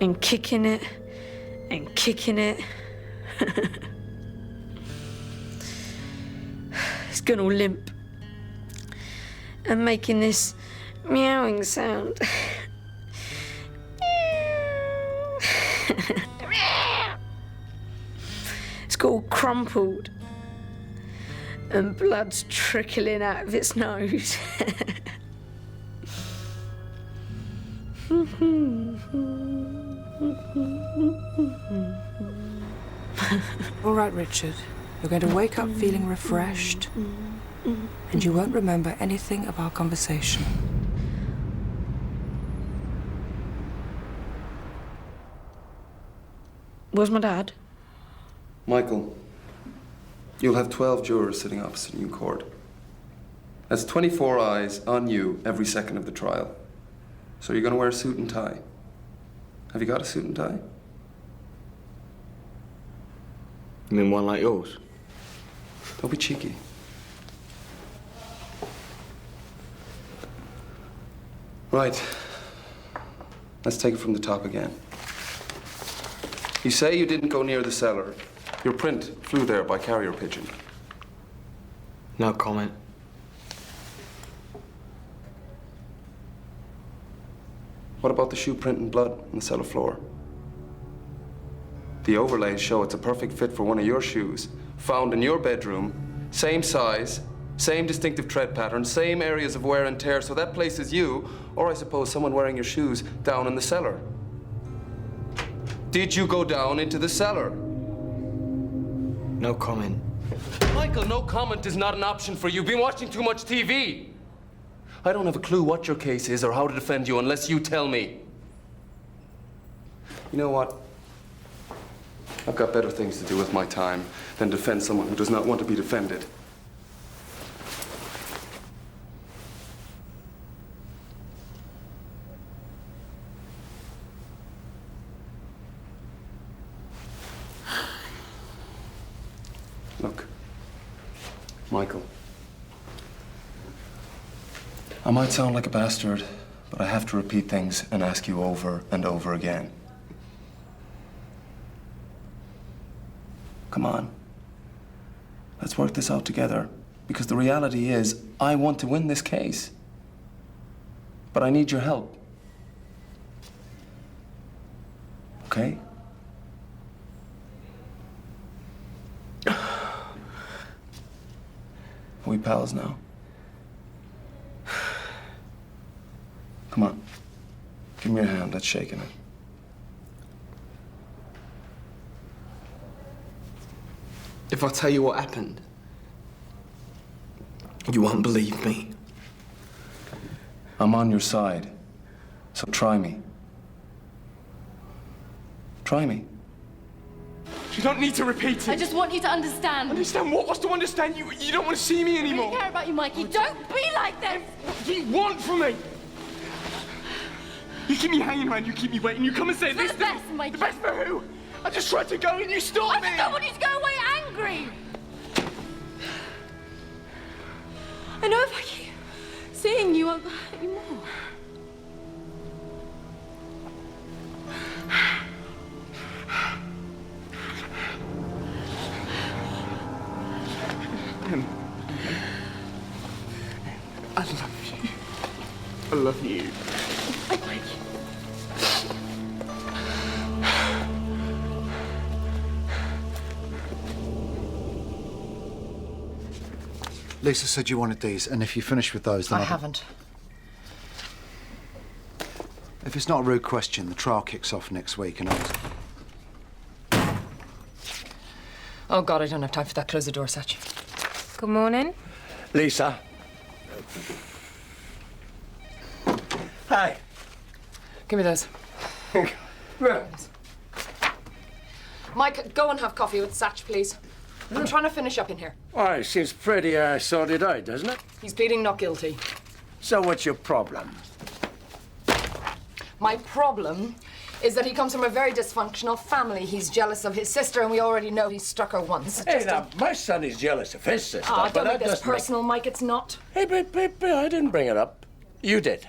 S: And kicking it. And kicking it. It's gone all limp. And making this meowing sound. It's got all crumpled. And blood's trickling out of its nose.
R: All right, Richard. You're going to wake up feeling refreshed, and you won't remember anything of our conversation.
S: Where's my dad?
T: Michael, you'll have 12 jurors sitting opposite you in court. That's 24 eyes on you every second of the trial. So you're going to wear a suit and tie. Have you got a suit and tie?
E: You mean one like yours?
T: Don't be cheeky. Right. Let's take it from the top again. You say you didn't go near the cellar. Your print flew there by carrier pigeon.
E: No comment.
T: What about the shoe print and blood on the cellar floor? The overlays show it's a perfect fit for one of your shoes, found in your bedroom, same size, same distinctive tread pattern, same areas of wear and tear, so that places you, or I suppose someone wearing your shoes, down in the cellar. Did you go down into the cellar?
E: No comment.
T: Michael, no comment is not an option for you. You've been watching too much TV. I don't have a clue what your case is or how to defend you unless you tell me. You know what? I've got better things to do with my time than defend someone who does not want to be defended. Look, Michael, I might sound like a bastard, but I have to repeat things and ask you over and over again. Come on. Let's work this out together, because the reality is, I want to win this case. But I need your help. Okay? Are we pals now? Come on. Give me your hand. Let's shake it.
E: If I tell you what happened, you won't believe me.
T: I'm on your side, so try me. Try me.
H: You don't need to repeat it.
U: I just want you to understand.
H: Understand what? What's to understand? You don't want to see me
U: I
H: anymore.
U: really care about you, Mikey. Don't be like this.
H: What do you want from me? You keep me hanging around, you keep me waiting, you come and say this.
U: For the best, Mikey.
H: The best for who? I just tried to go and you stopped me.
U: I just don't want you to go away angry. I know if I keep seeing you, I'll hurt you more.
H: I love you. I love you.
A: Lisa said you wanted these, and if you finish with those, then
B: I haven't.
A: If it's not a rude question, the trial kicks off next week, and
B: Oh, God, I don't have time for that. Close the door, Satch.
J: Good morning.
D: Lisa. Hi.
B: Give me those. Mike, go and have coffee with Satch, please. I'm trying to finish up in here.
D: Why, it seems pretty sorted out, doesn't it?
B: He's pleading not guilty.
D: So what's your problem?
B: My problem is that he comes from a very dysfunctional family. He's jealous of his sister, and we already know he struck her once.
D: Hey, now, my son is jealous of his sister,
B: Don't
D: but
B: make
D: that
B: this
D: doesn't
B: personal, Mike. It's not.
D: Hey, but I didn't bring it up. You did.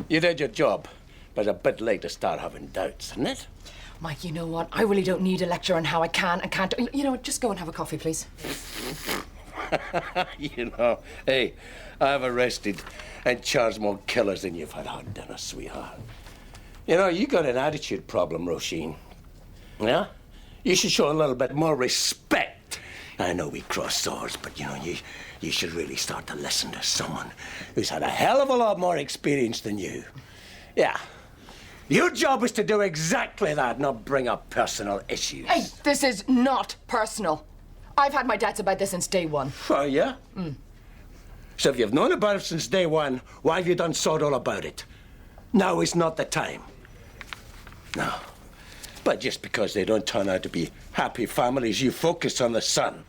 D: You did your job, but it's a bit late to start having doubts, isn't it?
B: Mike, you know what? I really don't need a lecture on how I can and can't. You know what? Just go and have a coffee, please.
D: You know, hey, I've arrested and charged more killers than you've had on dinner, sweetheart. You know, you got an attitude problem, Roisin. Yeah? You should show a little bit more respect. I know we cross swords, but you know, you should really start to listen to someone who's had a hell of a lot more experience than you. Yeah. Your job is to do exactly that, not bring up personal issues.
B: Hey, this is not personal. I've had my doubts about this since day one.
D: Oh, yeah? So if you've known about it since day one, why have you done sod all about it? Now is not the time. No. But just because they don't turn out to be happy families, you focus on the son.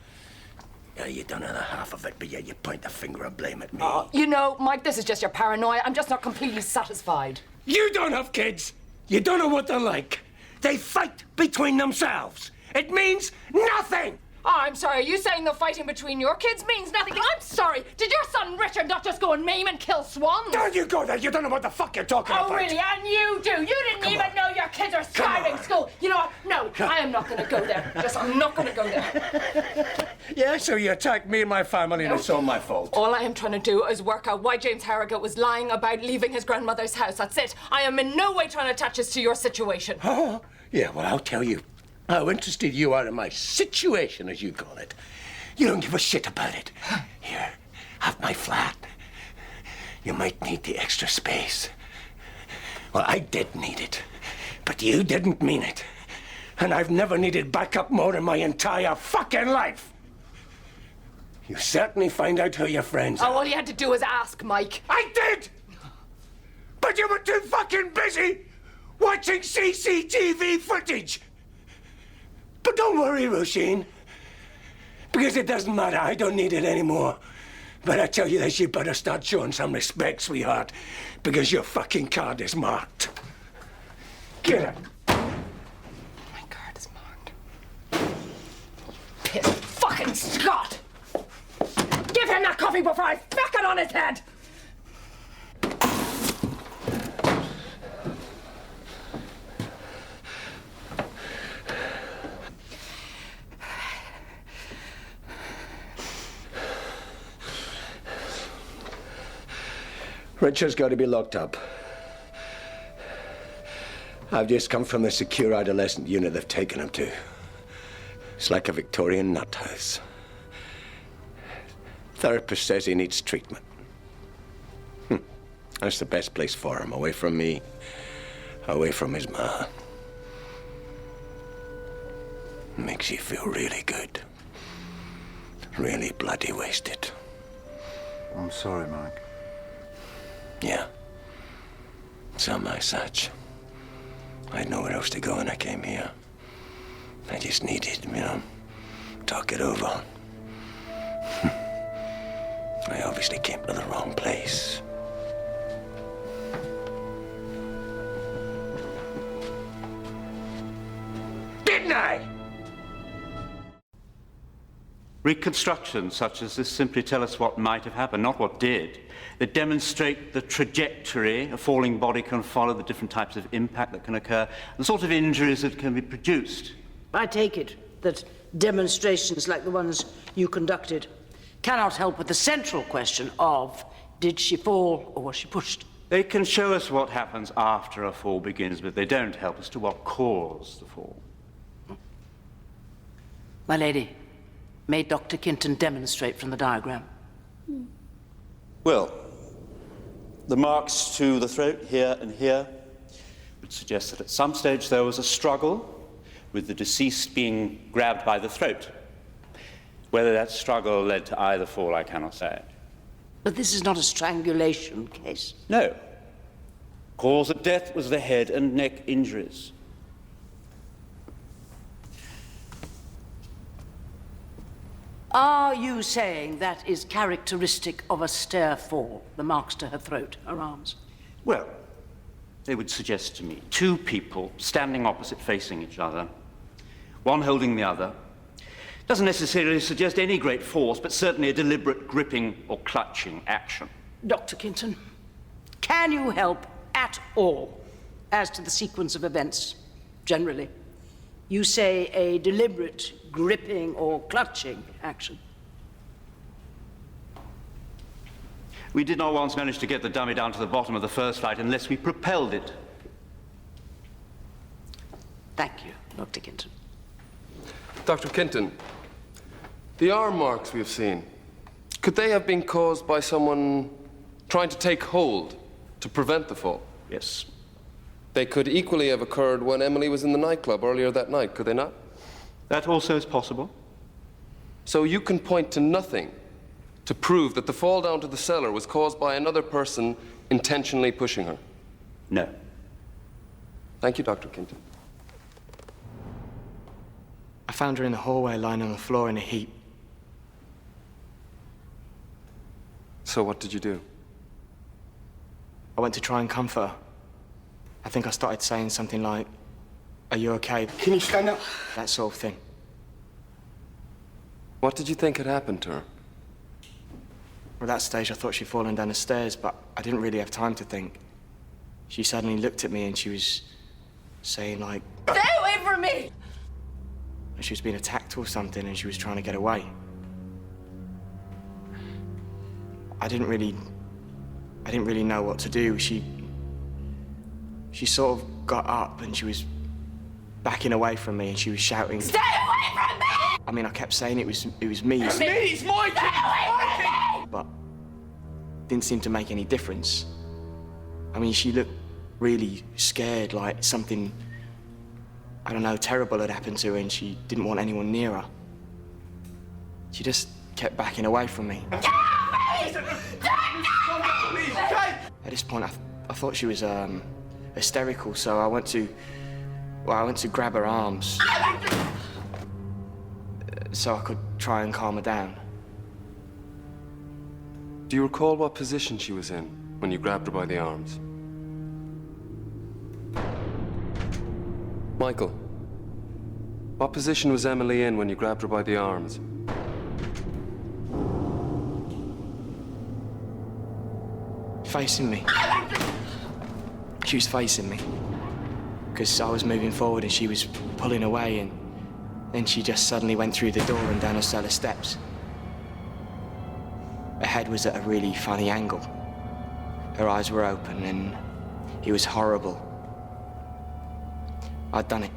D: Yeah, you don't know the half of it, but yeah, you point the finger of blame at me.
B: You know, Mike, this is just your paranoia. I'm just not completely satisfied.
D: You don't have kids. You don't know what they're like. They fight between themselves. It means nothing.
B: Oh, I'm sorry. Are you saying the fighting between your kids means nothing? I'm sorry. Did your son Richard not just go and maim and kill swans?
D: Don't you go there. You don't know what the fuck you're talking about.
B: Oh, really? And you do. You didn't even know your kids are starving school. You know what? No, I am not going to go there. I'm not going to go there.
D: Yeah, so you attacked me and my family, and it's all my fault.
B: All I am trying to do is work out why James Harrogate was lying about leaving his grandmother's house. That's it. I am in no way trying to attach this to your situation.
D: Oh, yeah, well, I'll tell you how interested you are in my situation, as you call it. You don't give a shit about it. Here, have my flat. You might need the extra space. Well, I did need it, but you didn't mean it. And I've never needed backup more in my entire fucking life. You certainly find out who your friends
B: Oh,
D: are.
B: all you had to do was ask, Mike.
D: I did! But you were too fucking busy watching CCTV footage. But don't worry, Roisin. Because it doesn't matter. I don't need it anymore. But I tell you this, you better start showing some respect, sweetheart. Because your fucking card is marked. Get it.
B: My card is marked. Piss fucking Scott! Give him that coffee before I feck it on his head!
D: Richard's got to be locked up. I've just come from the secure adolescent unit they've taken him to. It's like a Victorian nut house. Therapist says he needs treatment. That's the best place for him, away from me, away from his ma. Makes you feel really good. Really bloody wasted.
A: I'm sorry, Mike.
D: Yeah. So am I, Satch. I had nowhere else to go when I came here. I just needed, talk it over. I obviously came to the wrong place. Didn't I?
F: Reconstructions such as this simply tell us what might have happened, not what did. They demonstrate the trajectory a falling body can follow, the different types of impact that can occur, the sort of injuries that can be produced.
N: I take it that demonstrations like the ones you conducted cannot help with the central question of, did she fall or was she pushed?
F: They can show us what happens after a fall begins, but they don't help us to what caused the fall.
N: My lady, may Dr. Kinton demonstrate from the diagram?
F: Well, the marks to the throat here and here would suggest that at some stage there was a struggle with the deceased being grabbed by the throat. Whether that struggle led to either fall, I cannot say.
N: But this is not a strangulation case.
F: No. Cause of death was the head and neck injuries.
N: Are you saying that is characteristic of a stair fall, the marks to her throat, her arms?
F: Well, they would suggest to me two people standing opposite facing each other, one holding the other. Doesn't necessarily suggest any great force, but certainly a deliberate gripping or clutching action.
N: Dr. Kinton, can you help at all as to the sequence of events, generally? You say a deliberate gripping or clutching action.
F: We did not once manage to get the dummy down to the bottom of the first flight unless we propelled it.
N: Thank you, Dr. Kinton.
T: Dr. Kinton, the arm marks we have seen, could they have been caused by someone trying to take hold to prevent the fall?
F: Yes.
T: They could equally have occurred when Emily was in the nightclub earlier that night, could they not?
F: That also is possible.
T: So you can point to nothing to prove that the fall down to the cellar was caused by another person intentionally pushing her?
F: No.
T: Thank you, Dr. Kinton.
E: I found her in the hallway, lying on the floor in a heap.
T: So what did you do?
E: I went to try and comfort her. I think I started saying something like, "Are you okay?"
D: Can you stand up?
E: That sort of thing.
T: What did you think had happened to her?
E: At that stage, I thought she'd fallen down the stairs, but I didn't really have time to think. She suddenly looked at me and she was saying, like,
B: Stay away from me!
E: she was being attacked or something and she was trying to get away. I didn't really know what to do. She sort of got up and she was backing away from me and she was shouting,
B: Stay away from me!
E: I mean, I kept saying it was me.
H: It's me, it's my kid!
E: But didn't seem to make any difference. I mean, she looked really scared, like something, I don't know, terrible had happened to her and she didn't want anyone near her. She just kept backing away from me.
H: Get off me! Please, okay?
E: At this point, I thought she was hysterical, so I went to grab her arms so I could try and calm her down.
T: Do you recall what position she was in when you grabbed her by the arms? Michael, what position was Emily in when you grabbed her by the arms?
E: Facing me. She was facing me. Because I was moving forward and she was pulling away, and then she just suddenly went through the door and down the cellar steps. Her head was at a really funny angle. Her eyes were open and it was horrible. I'd done it.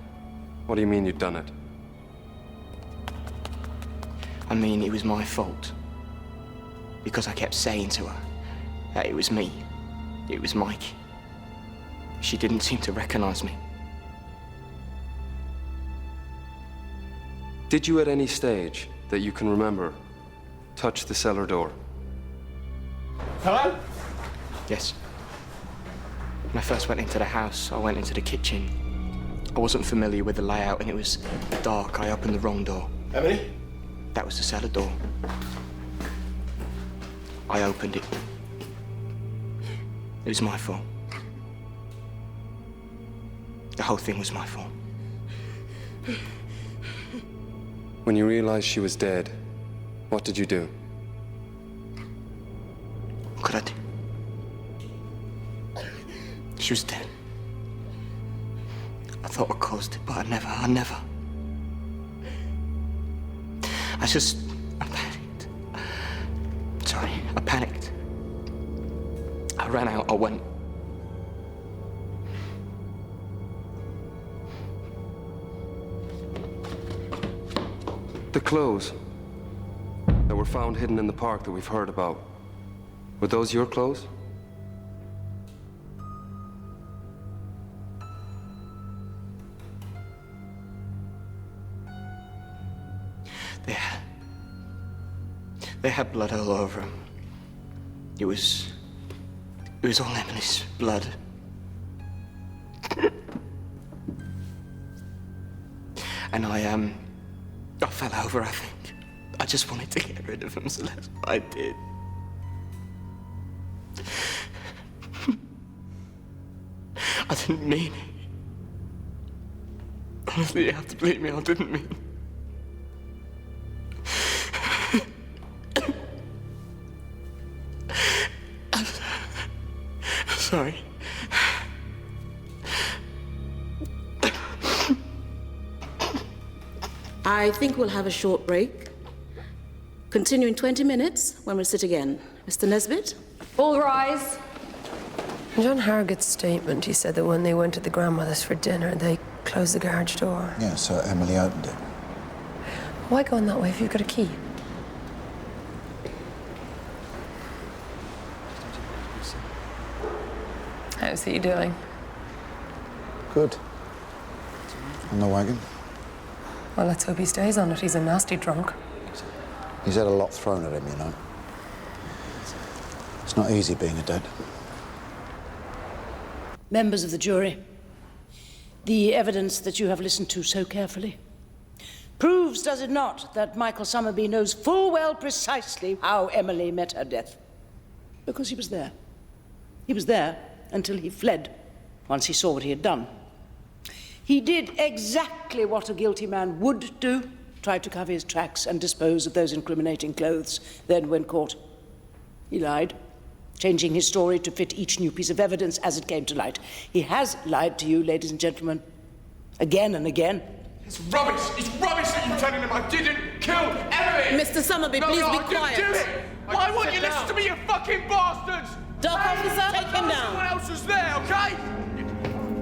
T: What do you mean you'd done it?
E: I mean, it was my fault. Because I kept saying to her that it was me. It was Mike. She didn't seem to recognize me.
T: Did you at any stage that you can remember touch the cellar door?
H: Hello?
E: Yes. When I first went into the house, I went into the kitchen. I wasn't familiar with the layout and it was dark. I opened the wrong door.
H: Emily?
E: That was the cellar door. I opened it. It was my fault. The whole thing was my fault.
T: When you realized she was dead, what did you do?
E: What could I do? She was dead. I thought I caused it, but I never. I panicked. Sorry, I panicked. I ran out, I went.
T: The clothes that were found hidden in the park that we've heard about, were those your clothes?
E: They had blood all over them. It was all Emily's blood. And I fell over, I think. I just wanted to get rid of them, so that's what I did. I didn't mean it. Honestly, you have to believe me, I didn't mean it. Sorry.
G: I think we'll have a short break. Continue in 20 minutes when we'll sit again. Mr. Nesbitt?
U: All rise.
O: In John Harrogate's statement, he said that when they went to the grandmother's for dinner, they closed the garage door.
I: Yeah, so Emily opened it.
O: Why go in that way if you've got a key? How's he doing?
I: Good. On the wagon.
O: Well, let's hope he stays on it. He's a nasty drunk.
I: He's had a lot thrown at him, you know. It's not easy being a dad.
N: Members of the jury, the evidence that you have listened to so carefully proves, does it not, that Michael Summerby knows full well precisely how Emily met her death. Because he was there. He was there until he fled once he saw what he had done. He did exactly what a guilty man would do, tried to cover his tracks and dispose of those incriminating clothes. Then, when caught, he lied, changing his story to fit each new piece of evidence as it came to light. He has lied to you, ladies and gentlemen, again and again.
H: It's rubbish! It's rubbish that you're telling him I didn't kill Emily!
G: Mr. Summerby,
H: no,
G: please
H: no,
G: be
H: I
G: quiet.
H: Didn't do it. Why won't you listen to me, you fucking bastards?
G: Dock officer, take him down.
H: Someone else was there, okay?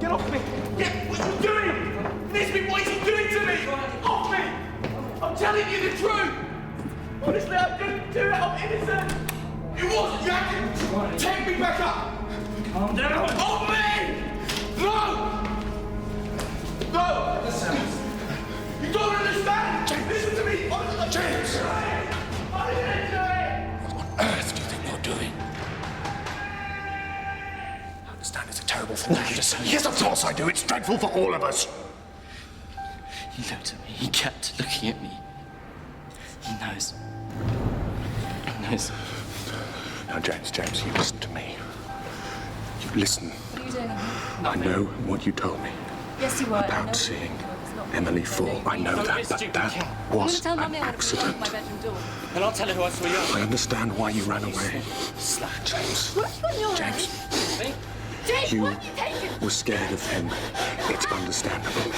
H: Get off me! What are you doing? Nisbet, what is he doing to me? Off me! I'm telling you the truth! Honestly, I didn't do it, I'm innocent! It wasn't you! Have to take me back up! Calm down! Off me! No! No! You don't understand! Listen to me! James!
K: No, you just... Yes, of course I do. It's dreadful for all of us.
H: He looked at me. He kept looking at me. He knows. He knows.
K: Now, James, you listen to me. You listen.
J: What are you doing?
K: I know what you told me
J: Yes, you were.
K: about seeing Emily fall. I know that, but that was an accident.
H: And I'll tell her who I saw you.
K: I understand why you ran away. James. You were scared of him. It's understandable.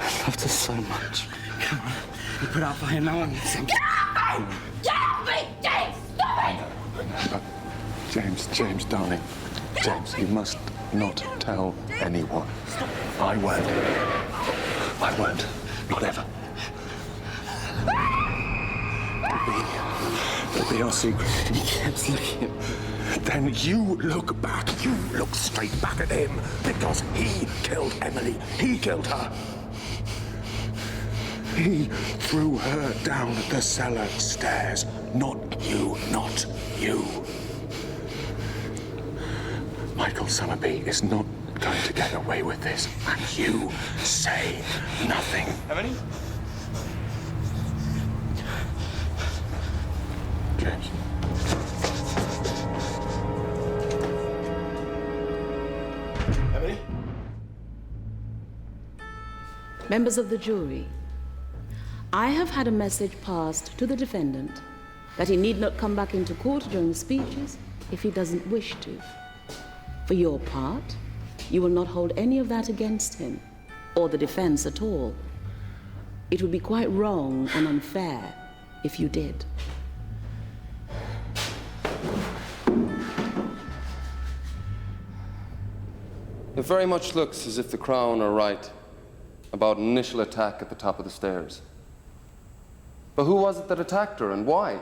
H: I loved her so much. Come on. You put up for him, now I'm missing.
U: Get off me! James! Stop it!
K: But James, darling. James, you must not tell anyone. I won't. Not ever. It'll be our secret.
H: He kept looking at me.
K: Then you look back. You look straight back at him. Because he killed Emily. He killed her. He threw her down the cellar stairs. Not you. Michael Summerby is not going to get away with this. And you say nothing.
H: Emily?
K: James.
H: Emily?
G: Members of the jury, I have had a message passed to the defendant that he need not come back into court during the speeches if he doesn't wish to. For your part, you will not hold any of that against him, or the defense at all. It would be quite wrong and unfair if you did.
T: It very much looks as if the Crown are right about an initial attack at the top of the stairs. But who was it that attacked her, and why?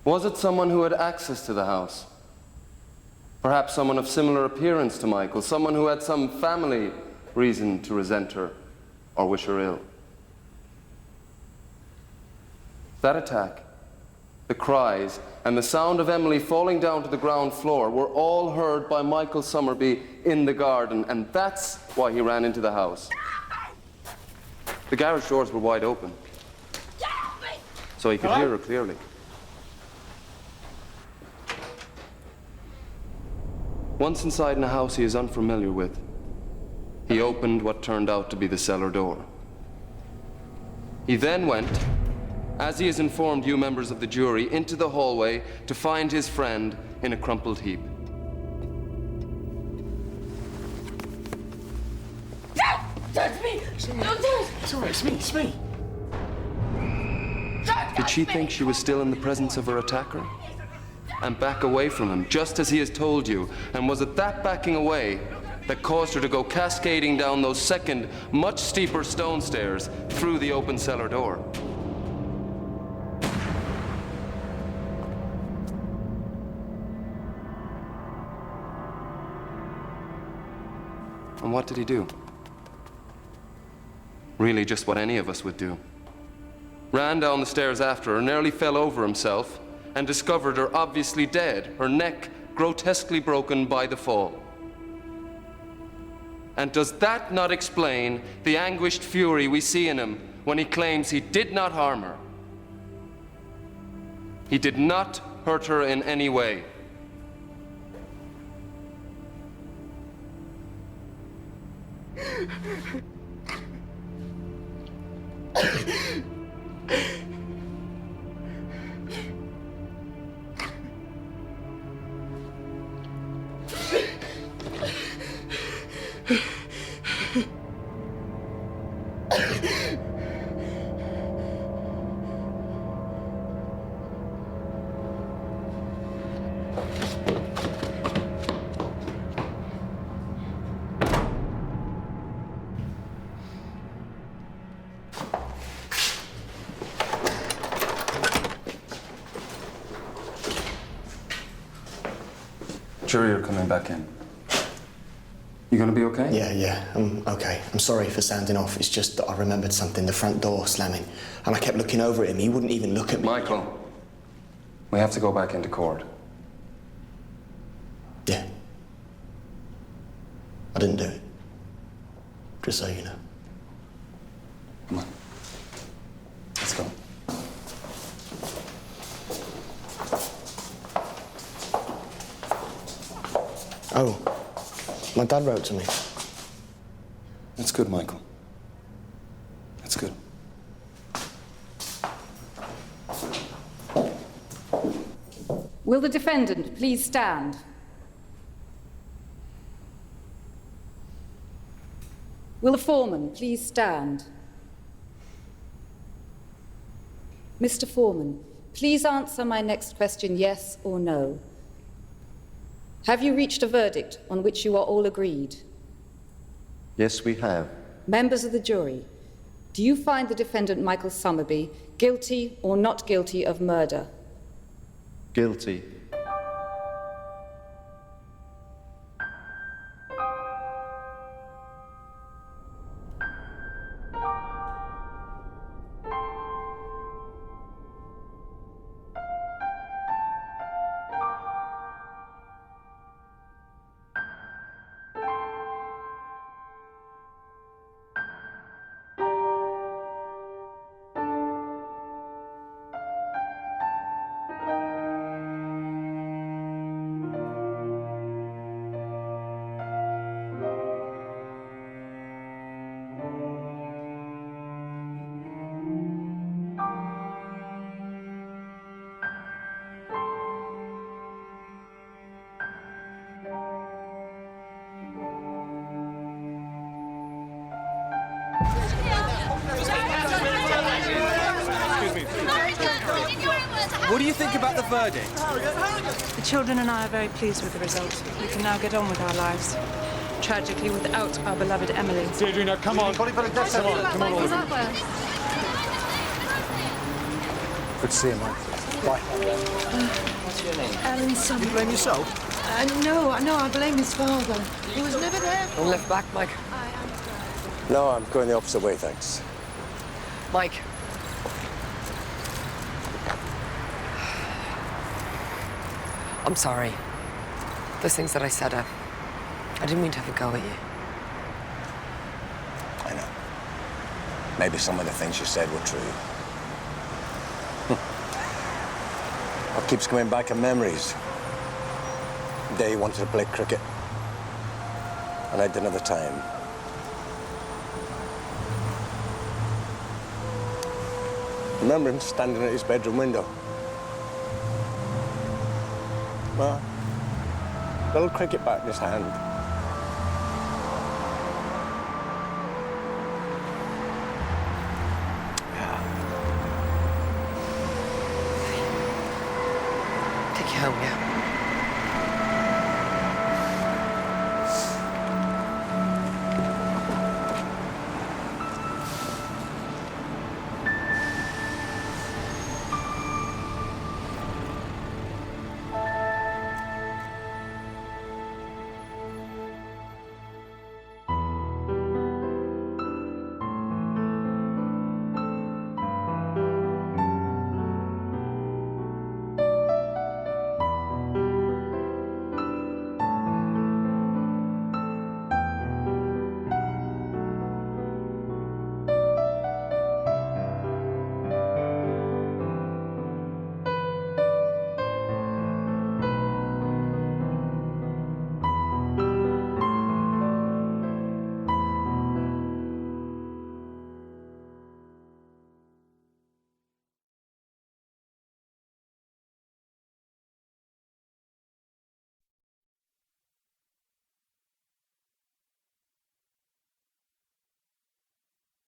T: Was it someone who had access to the house? Perhaps someone of similar appearance to Michael, someone who had some family reason to resent her or wish her ill. That attack, the cries, and the sound of Emily falling down to the ground floor were all heard by Michael Summerby in the garden, and that's why he ran into the house. The garage doors were wide open, so he could hear her clearly. Once inside in a house he is unfamiliar with, he opened what turned out to be the cellar door. He then went, as he has informed you members of the jury, into the hallway to find his friend in a crumpled heap.
U: That's me! Don't do it!
H: It's all right, it's me.
T: Did she think she was still in the presence of her attacker? And back away from him, just as he has told you? And was it that backing away that caused her to go cascading down those second, much steeper stone stairs through the open cellar door? And what did he do? Really just what any of us would do. Ran down the stairs after her, nearly fell over himself, and discovered her obviously dead, her neck grotesquely broken by the fall. And does that not explain the anguished fury we see in him when he claims he did not harm her? He did not hurt her in any way. Jury are coming back in. You gonna be okay?
L: Yeah, I'm okay. I'm sorry for sounding off. It's just that I remembered something, the front door slamming. And I kept looking over at him. He wouldn't even look at me.
T: Michael, we have to go back into court.
L: Yeah. didn't do it. Just so you know.
T: Come on. Let's go.
L: Oh, my dad wrote to me.
T: That's good, Michael. That's good.
P: Will the defendant please stand? Will the foreman please stand? Mr. Foreman, please answer my next question, yes or no. Have you reached a verdict on which you are all agreed?
Q: Yes, we have.
P: Members of the jury, do you find the defendant, Michael Summerby, guilty or not guilty of murder?
Q: Guilty.
W: What do you think about the verdict?
X: The children and I are very pleased with the result. We can now get on with our lives. Tragically, without our beloved Emily.
K: Diedre, now come on. Come on, all of you.
I: Good to see you, Mike. Bye.
O: What's your name? Alan Summerby.
I: You blame yourself?
O: No, I blame his father. He was never there.
Y: On left back, Mike.
D: No, I'm going the opposite way, thanks.
Y: Mike. I'm sorry. Those things that I said, I didn't mean to have a go at you.
D: I know. Maybe some of the things you said were true. What keeps coming back in memories? The day you wanted to play cricket. And I didn't have the time. Remember him standing at his bedroom window. Well, little cricket bat in his hand.